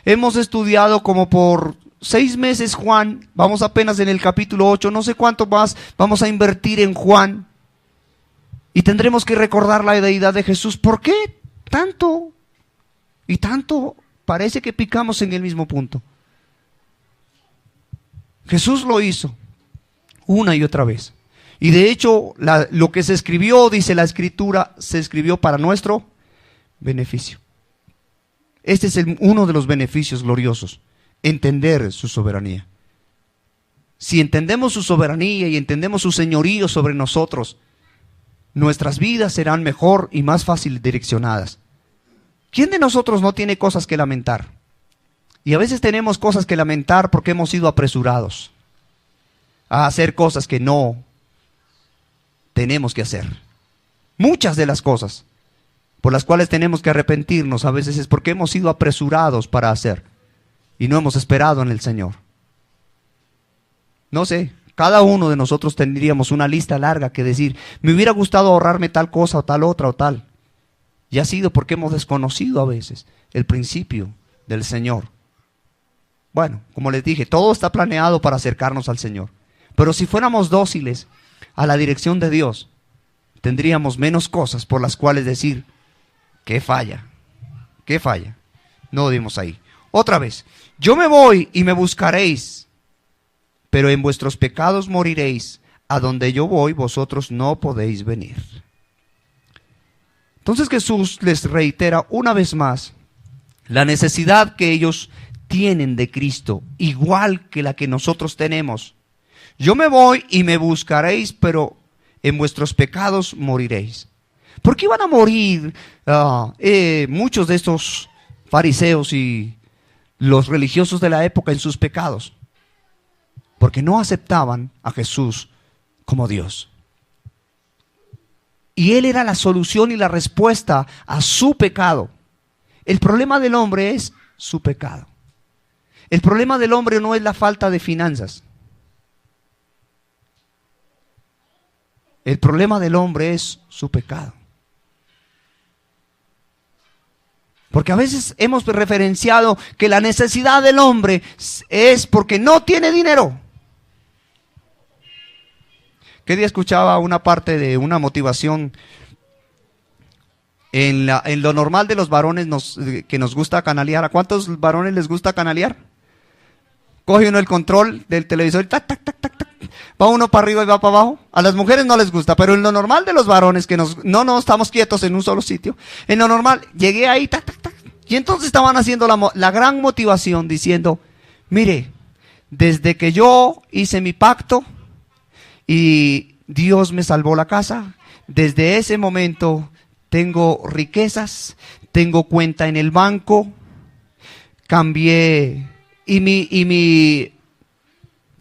Hemos estudiado como por 6 meses Juan. Vamos apenas en el capítulo 8. No sé cuánto más vamos a invertir en Juan. Y tendremos que recordar la deidad de Jesús. ¿Por qué tanto y tanto parece que picamos en el mismo punto? Jesús lo hizo una y otra vez. Y de hecho, lo que se escribió, dice la Escritura, se escribió para nuestro beneficio. Este es uno de los beneficios gloriosos, entender su soberanía. Si entendemos su soberanía y entendemos su señorío sobre nosotros, nuestras vidas serán mejor y más fácil direccionadas. ¿Quién de nosotros no tiene cosas que lamentar? Y a veces tenemos cosas que lamentar porque hemos sido apresurados a hacer cosas que no tenemos que hacer. Muchas de las cosas por las cuales tenemos que arrepentirnos a veces es porque hemos sido apresurados para hacer y no hemos esperado en el Señor. No sé, cada uno de nosotros tendríamos una lista larga que decir, me hubiera gustado ahorrarme tal cosa o tal otra o tal. Y ha sido porque hemos desconocido a veces el principio del Señor. Bueno, como les dije, todo está planeado para acercarnos al Señor. Pero si fuéramos dóciles a la dirección de Dios, tendríamos menos cosas por las cuales decir, ¿qué falla? ¿Qué falla? No dimos ahí. Otra vez, yo me voy y me buscaréis, pero en vuestros pecados moriréis. A donde yo voy, vosotros no podéis venir. Entonces Jesús les reitera una vez más la necesidad que ellos tienen de Cristo, igual que la que nosotros tenemos. Yo me voy y me buscaréis, pero en vuestros pecados moriréis. ¿Por qué iban a morir muchos de estos fariseos y los religiosos de la época en sus pecados? Porque no aceptaban a Jesús como Dios. Y Él era la solución y la respuesta a su pecado. El problema del hombre es su pecado. El problema del hombre no es la falta de finanzas. El problema del hombre es su pecado. Porque a veces hemos referenciado que la necesidad del hombre es porque no tiene dinero. ¿Qué día escuchaba una parte de una motivación? En lo normal de los varones que nos gusta canalear. ¿A cuántos varones les gusta canalear? Coge uno el control del televisor y tac, tac, tac, tac, tac. Va uno para arriba y va para abajo. A las mujeres no les gusta, pero en lo normal de los varones que no estamos quietos en un solo sitio. En lo normal, llegué ahí, tac, tac, tac. Y entonces estaban haciendo la gran motivación diciendo, mire, desde que yo hice mi pacto y Dios me salvó la casa, desde ese momento tengo riquezas, tengo cuenta en el banco, cambié y mi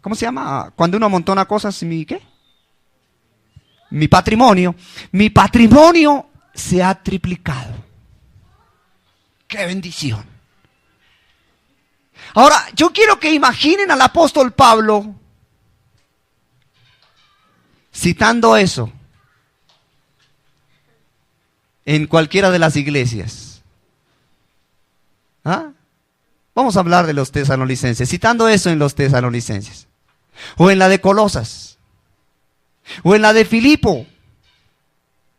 ¿cómo se llama? Cuando uno amontona cosas, ¿qué? Mi patrimonio se ha triplicado. ¡Qué bendición! Ahora, yo quiero que imaginen al apóstol Pablo citando eso en cualquiera de las iglesias. ¿Ah? Vamos a hablar de los tesalonicenses, citando eso en los tesalonicenses. O en la de Colosas. O en la de Filipo.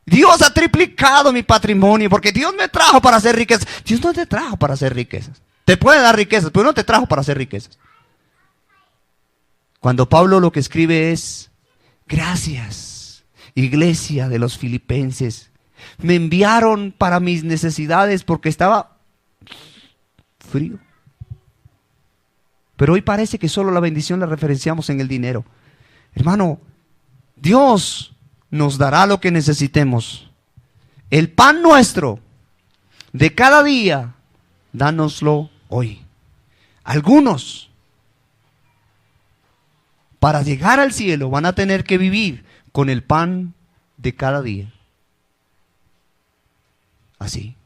Dios ha triplicado mi patrimonio porque Dios me trajo para hacer riquezas. Dios no te trajo para hacer riquezas. Te puede dar riquezas, pero no te trajo para hacer riquezas. Cuando Pablo lo que escribe es, gracias, iglesia de los filipenses. Me enviaron para mis necesidades porque estaba frío. Pero hoy parece que solo la bendición la referenciamos en el dinero. Hermano, Dios nos dará lo que necesitemos el pan nuestro de cada día, dánoslo hoy. Algunos, para llegar al cielo, van a tener que vivir con el pan de cada día. Así.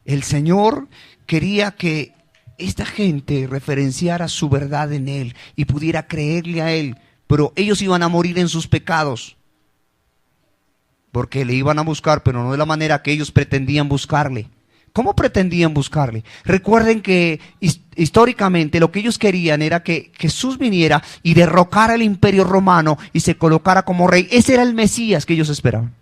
El Señor quería que esta gente referenciara su verdad en Él y pudiera creerle a Él, pero ellos iban a morir en sus pecados, porque le iban a buscar, pero no de la manera que ellos pretendían buscarle. ¿Cómo pretendían buscarle? Recuerden que históricamente lo que ellos querían era que Jesús viniera y derrocara el imperio romano y se colocara como rey. Ese era el Mesías que ellos esperaban.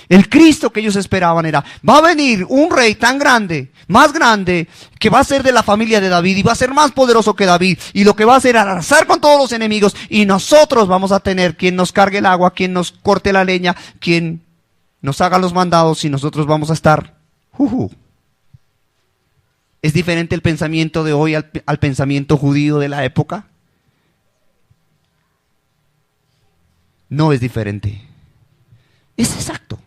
El Cristo que ellos esperaban era, va a venir un rey tan grande, más grande, que va a ser de la familia de David y va a ser más poderoso que David. Y lo que va a hacer es arrasar con todos los enemigos y nosotros vamos a tener quien nos cargue el agua, quien nos corte la leña, quien nos haga los mandados y nosotros vamos a estar. ¿Es diferente el pensamiento de hoy al pensamiento judío de la época? No es diferente. Es exacto.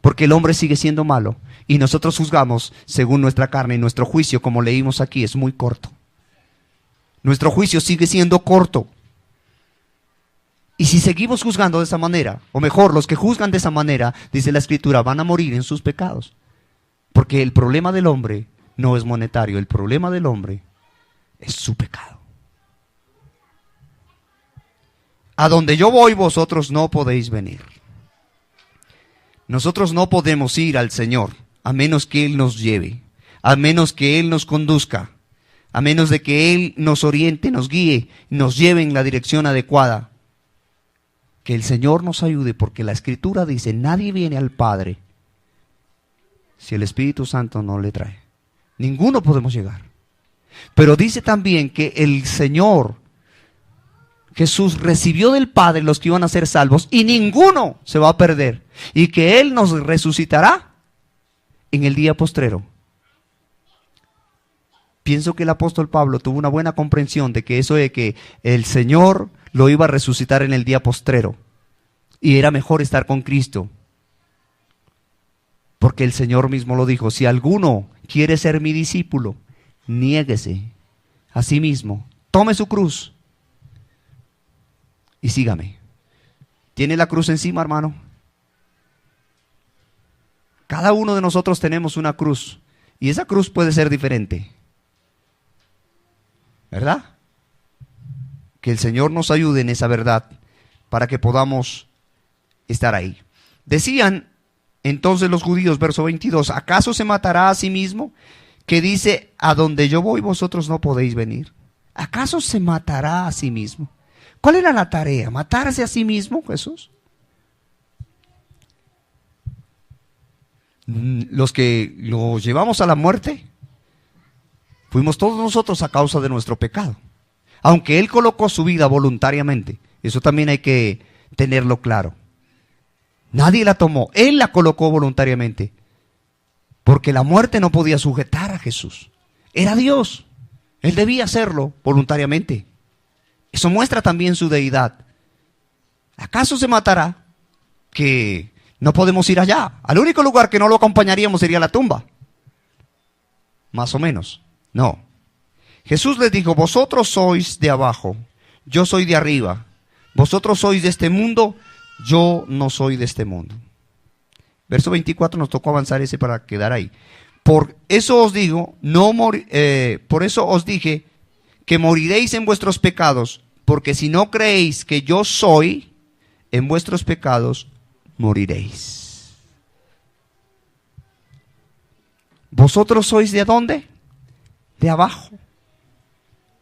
Porque el hombre sigue siendo malo y nosotros juzgamos según nuestra carne y nuestro juicio, como leímos aquí, es muy corto. Nuestro juicio sigue siendo corto. Y si seguimos juzgando de esa manera, o mejor, los que juzgan de esa manera, dice la Escritura, van a morir en sus pecados. Porque el problema del hombre no es monetario, el problema del hombre es su pecado. A donde yo voy, vosotros no podéis venir. Nosotros no podemos ir al Señor a menos que Él nos lleve, a menos que Él nos conduzca, a menos de que Él nos oriente, nos guíe, nos lleve en la dirección adecuada. Que el Señor nos ayude, porque la Escritura dice, nadie viene al Padre si el Espíritu Santo no le trae. Ninguno podemos llegar. Pero dice también que el Señor Jesús recibió del Padre los que iban a ser salvos y ninguno se va a perder. Y que Él nos resucitará en el día postrero. Pienso que el apóstol Pablo tuvo una buena comprensión de que eso de que el Señor lo iba a resucitar en el día postrero. Y era mejor estar con Cristo. Porque el Señor mismo lo dijo, si alguno quiere ser mi discípulo, niéguese a sí mismo, tome su cruz y sígame. ¿Tiene la cruz encima, hermano? Cada uno de nosotros tenemos una cruz y esa cruz puede ser diferente, ¿verdad? Que el Señor nos ayude en esa verdad para que podamos estar ahí. Decían entonces los judíos, verso 22, ¿acaso se matará a sí mismo? Que dice, a donde yo voy vosotros no podéis venir. ¿Acaso se matará a sí mismo? ¿Cuál era la tarea? ¿Matarse a sí mismo, Jesús? Los que lo llevamos a la muerte, fuimos todos nosotros a causa de nuestro pecado. Aunque Él colocó su vida voluntariamente, eso también hay que tenerlo claro. Nadie la tomó, Él la colocó voluntariamente. Porque la muerte no podía sujetar a Jesús. Era Dios, Él debía hacerlo voluntariamente. Eso muestra también su deidad. ¿Acaso se matará? Que no podemos ir allá. Al único lugar que no lo acompañaríamos sería la tumba. Más o menos. No. Jesús les dijo, vosotros sois de abajo, yo soy de arriba. Vosotros sois de este mundo, yo no soy de este mundo. Verso 24 nos tocó avanzar ese para quedar ahí. Por eso os digo, por eso os dije que moriréis en vuestros pecados, porque si no creéis que yo soy, en vuestros pecados moriréis. ¿Vosotros sois de dónde? De abajo.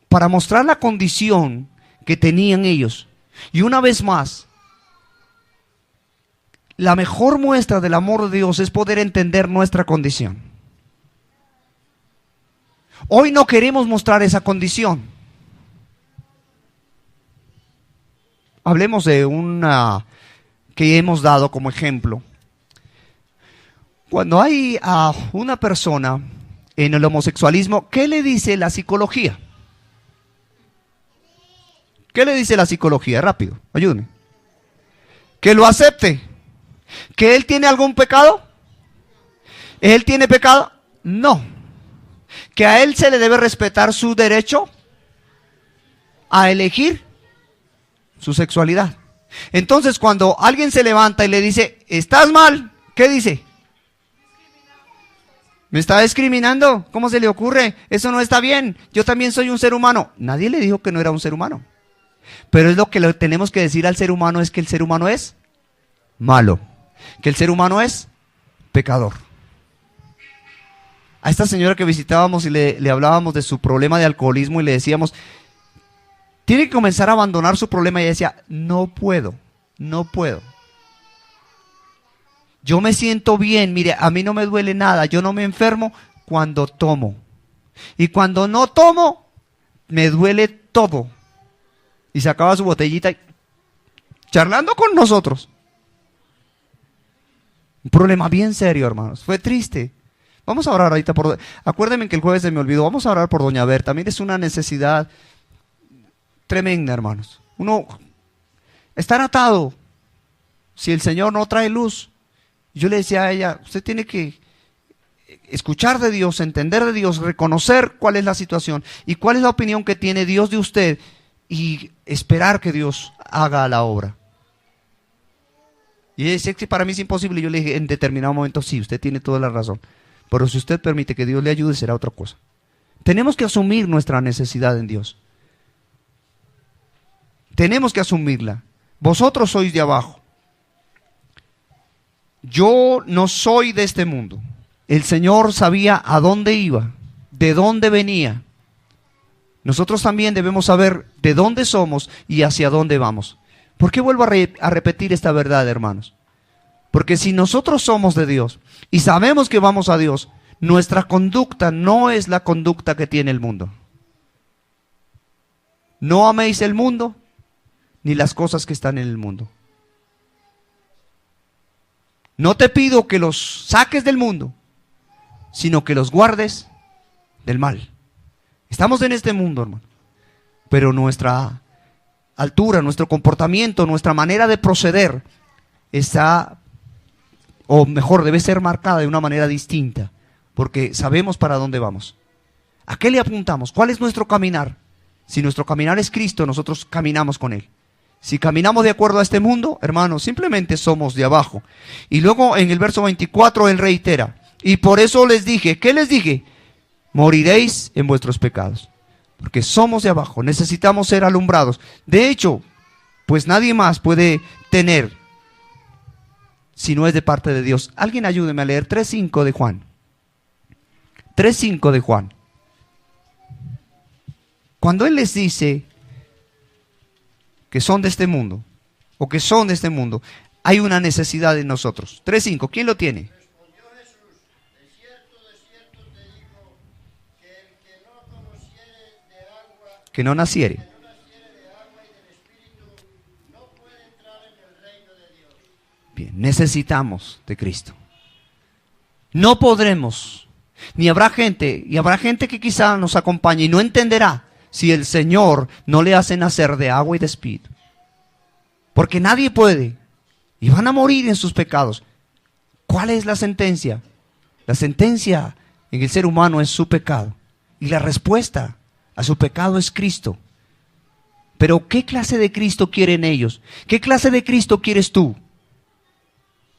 Para mostrar la condición que tenían ellos. Y una vez más, la mejor muestra del amor de Dios es poder entender nuestra condición. Hoy no queremos mostrar esa condición. Hablemos de una que hemos dado como ejemplo. Cuando hay a una persona en el homosexualismo, ¿qué le dice la psicología? ¿Qué le dice la psicología? Rápido, ayúdeme. Que lo acepte. ¿Que él tiene algún pecado? ¿Él tiene pecado? No. ¿Que a él se le debe respetar su derecho a elegir su sexualidad? Entonces, cuando alguien se levanta y le dice, estás mal, ¿qué dice? ¿Me está discriminando? ¿Cómo se le ocurre? Eso no está bien. Yo también soy un ser humano. Nadie le dijo que no era un ser humano. Pero es lo que le tenemos que decir al ser humano, es que el ser humano es malo. Que el ser humano es pecador. A esta señora que visitábamos y le hablábamos de su problema de alcoholismo y le decíamos, tiene que comenzar a abandonar su problema, y ella decía, no puedo. Yo me siento bien, mire, a mí no me duele nada, yo no me enfermo cuando tomo. Y cuando no tomo, me duele todo. Y sacaba su botellita y charlando con nosotros. Un problema bien serio, hermanos. Fue triste. Vamos a orar ahorita por... Acuérdenme que el jueves se me olvidó. Vamos a orar por doña Berta. También es una necesidad tremenda, hermanos. Uno está atado. Si el Señor no trae luz. Yo le decía a ella, usted tiene que escuchar de Dios, entender de Dios, reconocer cuál es la situación y cuál es la opinión que tiene Dios de usted y esperar que Dios haga la obra. Y ella decía que para mí es imposible. Y yo le dije en determinado momento, sí, usted tiene toda la razón. Pero si usted permite que Dios le ayude, será otra cosa. Tenemos que asumir nuestra necesidad en Dios. Tenemos que asumirla. Vosotros sois de abajo. Yo no soy de este mundo. El Señor sabía a dónde iba, de dónde venía. Nosotros también debemos saber de dónde somos y hacia dónde vamos. ¿Por qué vuelvo a repetir esta verdad, hermanos? Porque si nosotros somos de Dios y sabemos que vamos a Dios, nuestra conducta no es la conducta que tiene el mundo. No améis el mundo ni las cosas que están en el mundo. No te pido que los saques del mundo, sino que los guardes del mal. Estamos en este mundo, hermano, pero nuestra altura, nuestro comportamiento, nuestra manera de proceder está, o mejor, debe ser marcada de una manera distinta, porque sabemos para dónde vamos. ¿A qué le apuntamos? ¿Cuál es nuestro caminar? Si nuestro caminar es Cristo, nosotros caminamos con Él. Si caminamos de acuerdo a este mundo, hermanos, simplemente somos de abajo. Y luego en el verso 24 Él reitera, y por eso les dije, ¿qué les dije? Moriréis en vuestros pecados, porque somos de abajo, necesitamos ser alumbrados. De hecho, pues nadie más puede tener si no es de parte de Dios. Alguien ayúdeme a leer 3:5 de Juan. 3:5 de Juan. Cuando Él les dice que son de este mundo, o que son de este mundo, hay una necesidad en nosotros. 3:5, ¿quién lo tiene? Respondió Jesús, de cierto te digo, que el que no conociere de agua, Que no naciere. que no naciere de agua y del Espíritu, no puede entrar en el reino de Dios. Bien, necesitamos de Cristo. No podremos, ni habrá gente, y habrá gente que quizá nos acompañe y no entenderá si el Señor no le hace nacer de agua y de Espíritu. Porque nadie puede, y van a morir en sus pecados. ¿Cuál es la sentencia? La sentencia en el ser humano es su pecado, y la respuesta a su pecado es Cristo. Pero ¿qué clase de Cristo quieren ellos? ¿Qué clase de Cristo quieres tú?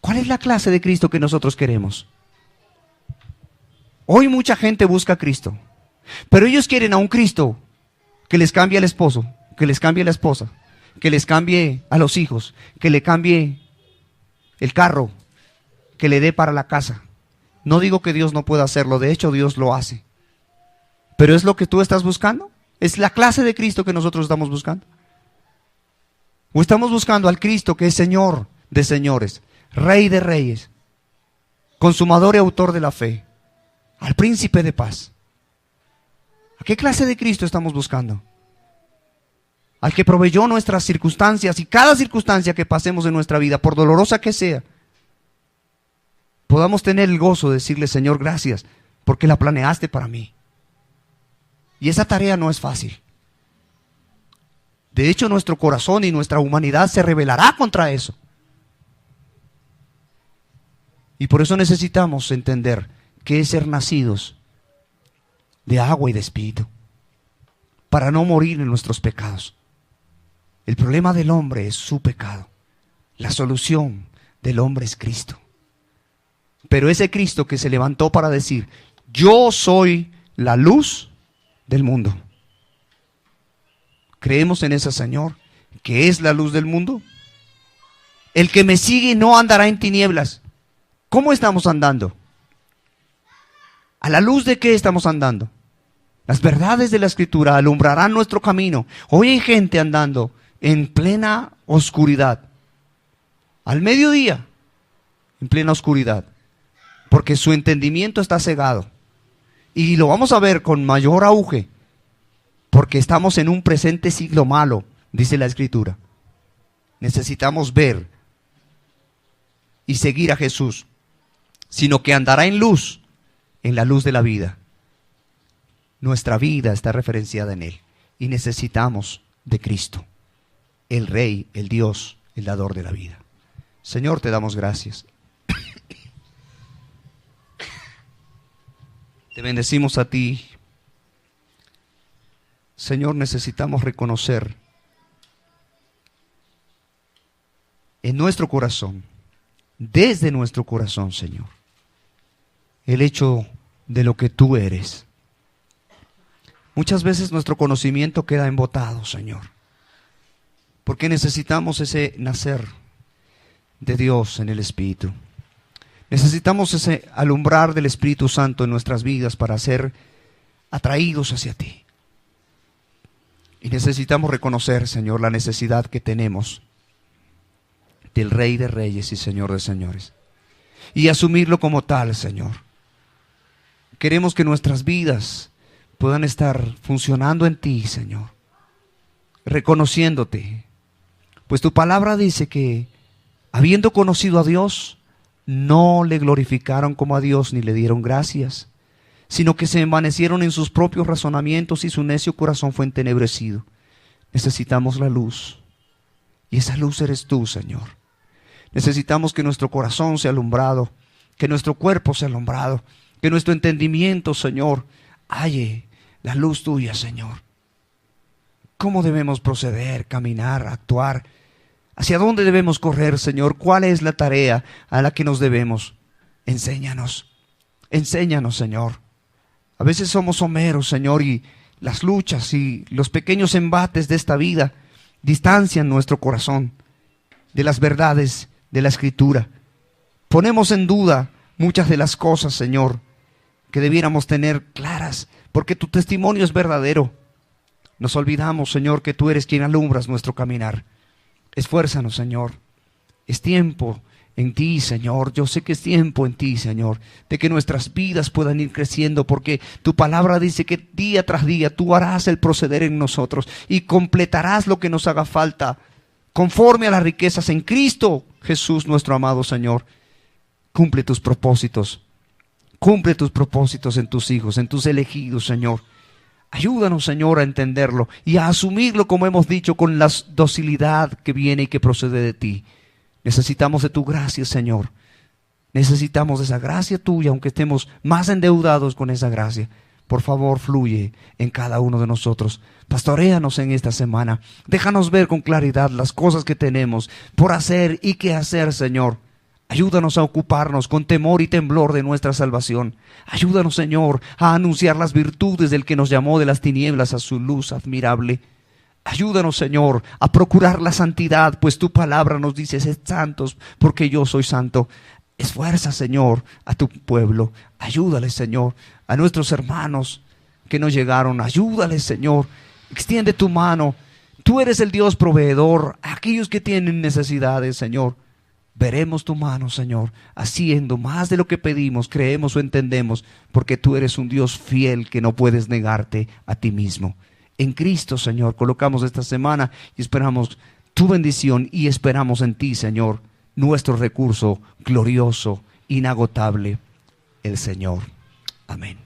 ¿Cuál es la clase de Cristo que nosotros queremos? Hoy mucha gente busca a Cristo, pero ellos quieren a un Cristo que les cambie al esposo, que les cambie a la esposa, que les cambie a los hijos, que le cambie el carro, que le dé para la casa. No digo que Dios no pueda hacerlo, de hecho Dios lo hace. ¿Pero es lo que tú estás buscando? ¿Es la clase de Cristo que nosotros estamos buscando? ¿O estamos buscando al Cristo que es Señor de señores, Rey de reyes, consumador y autor de la fe, al príncipe de paz? ¿A qué clase de Cristo estamos buscando? Al que proveyó nuestras circunstancias, y cada circunstancia que pasemos en nuestra vida, por dolorosa que sea, podamos tener el gozo de decirle, Señor, gracias, porque la planeaste para mí. Y esa tarea no es fácil. De hecho, nuestro corazón y nuestra humanidad se rebelará contra eso. Y por eso necesitamos entender qué es ser nacidos de agua y de espíritu, para no morir en nuestros pecados. El problema del hombre es su pecado. La solución del hombre es Cristo. Pero ese Cristo que se levantó para decir, yo soy la luz del mundo. ¿Creemos en ese Señor que es la luz del mundo? El que me sigue no andará en tinieblas. ¿Cómo estamos andando? ¿A la luz de qué estamos andando? Las verdades de la Escritura alumbrarán nuestro camino. Hoy hay gente andando en plena oscuridad, al mediodía, en plena oscuridad, porque su entendimiento está cegado. Y lo vamos a ver con mayor auge, porque estamos en un presente siglo malo, dice la Escritura. Necesitamos ver y seguir a Jesús, sino que andará en luz, en la luz de la vida. Nuestra vida está referenciada en Él y necesitamos de Cristo, el Rey, el Dios, el dador de la vida. Señor, te damos gracias. Te bendecimos a ti. Señor, necesitamos reconocer en nuestro corazón, desde nuestro corazón, Señor, el hecho de lo que tú eres. Muchas veces nuestro conocimiento queda embotado, Señor, porque necesitamos ese nacer de Dios en el Espíritu. Necesitamos ese alumbrar del Espíritu Santo en nuestras vidas para ser atraídos hacia ti. Y necesitamos reconocer, Señor, la necesidad que tenemos del Rey de Reyes y Señor de Señores. Y asumirlo como tal, Señor. Queremos que nuestras vidas puedan estar funcionando en ti, Señor, reconociéndote. Pues tu palabra dice que, habiendo conocido a Dios, no le glorificaron como a Dios ni le dieron gracias, sino que se envanecieron en sus propios razonamientos y su necio corazón fue entenebrecido. Necesitamos la luz, y esa luz eres tú, Señor. Necesitamos que nuestro corazón sea alumbrado, que nuestro cuerpo sea alumbrado, que nuestro entendimiento, Señor, halle la luz tuya, Señor. ¿Cómo debemos proceder, caminar, actuar? ¿Hacia dónde debemos correr, Señor? ¿Cuál es la tarea a la que nos debemos? Enséñanos, enséñanos, Señor. A veces somos someros, Señor, y las luchas y los pequeños embates de esta vida distancian nuestro corazón de las verdades de la Escritura. Ponemos en duda muchas de las cosas, Señor, que debiéramos tener claras, porque tu testimonio es verdadero. Nos olvidamos, Señor, que tú eres quien alumbras nuestro caminar. Esfuérzanos, Señor. Es tiempo en ti, Señor. Yo sé que es tiempo en ti, Señor, de que nuestras vidas puedan ir creciendo, porque tu palabra dice que día tras día tú harás el proceder en nosotros y completarás lo que nos haga falta, conforme a las riquezas en Cristo Jesús, nuestro amado Señor. Cumple tus propósitos. Cumple tus propósitos en tus hijos, en tus elegidos, Señor. Ayúdanos, Señor, a entenderlo y a asumirlo, como hemos dicho, con la docilidad que viene y que procede de ti. Necesitamos de tu gracia, Señor. Necesitamos de esa gracia tuya, aunque estemos más endeudados con esa gracia. Por favor, fluye en cada uno de nosotros. Pastoréanos en esta semana. Déjanos ver con claridad las cosas que tenemos por hacer y qué hacer, Señor. Ayúdanos a ocuparnos con temor y temblor de nuestra salvación. Ayúdanos, Señor, a anunciar las virtudes del que nos llamó de las tinieblas a su luz admirable. Ayúdanos, Señor, a procurar la santidad, pues tu palabra nos dice: sed santos, porque yo soy santo. Esfuerza, Señor, a tu pueblo. Ayúdale, Señor, a nuestros hermanos que no llegaron. Ayúdale, Señor. Extiende tu mano. Tú eres el Dios proveedor a aquellos que tienen necesidades, Señor. Veremos tu mano, Señor, haciendo más de lo que pedimos, creemos o entendemos, porque tú eres un Dios fiel que no puedes negarte a ti mismo. En Cristo, Señor, colocamos esta semana y esperamos tu bendición y esperamos en ti, Señor, nuestro recurso glorioso, inagotable, el Señor. Amén.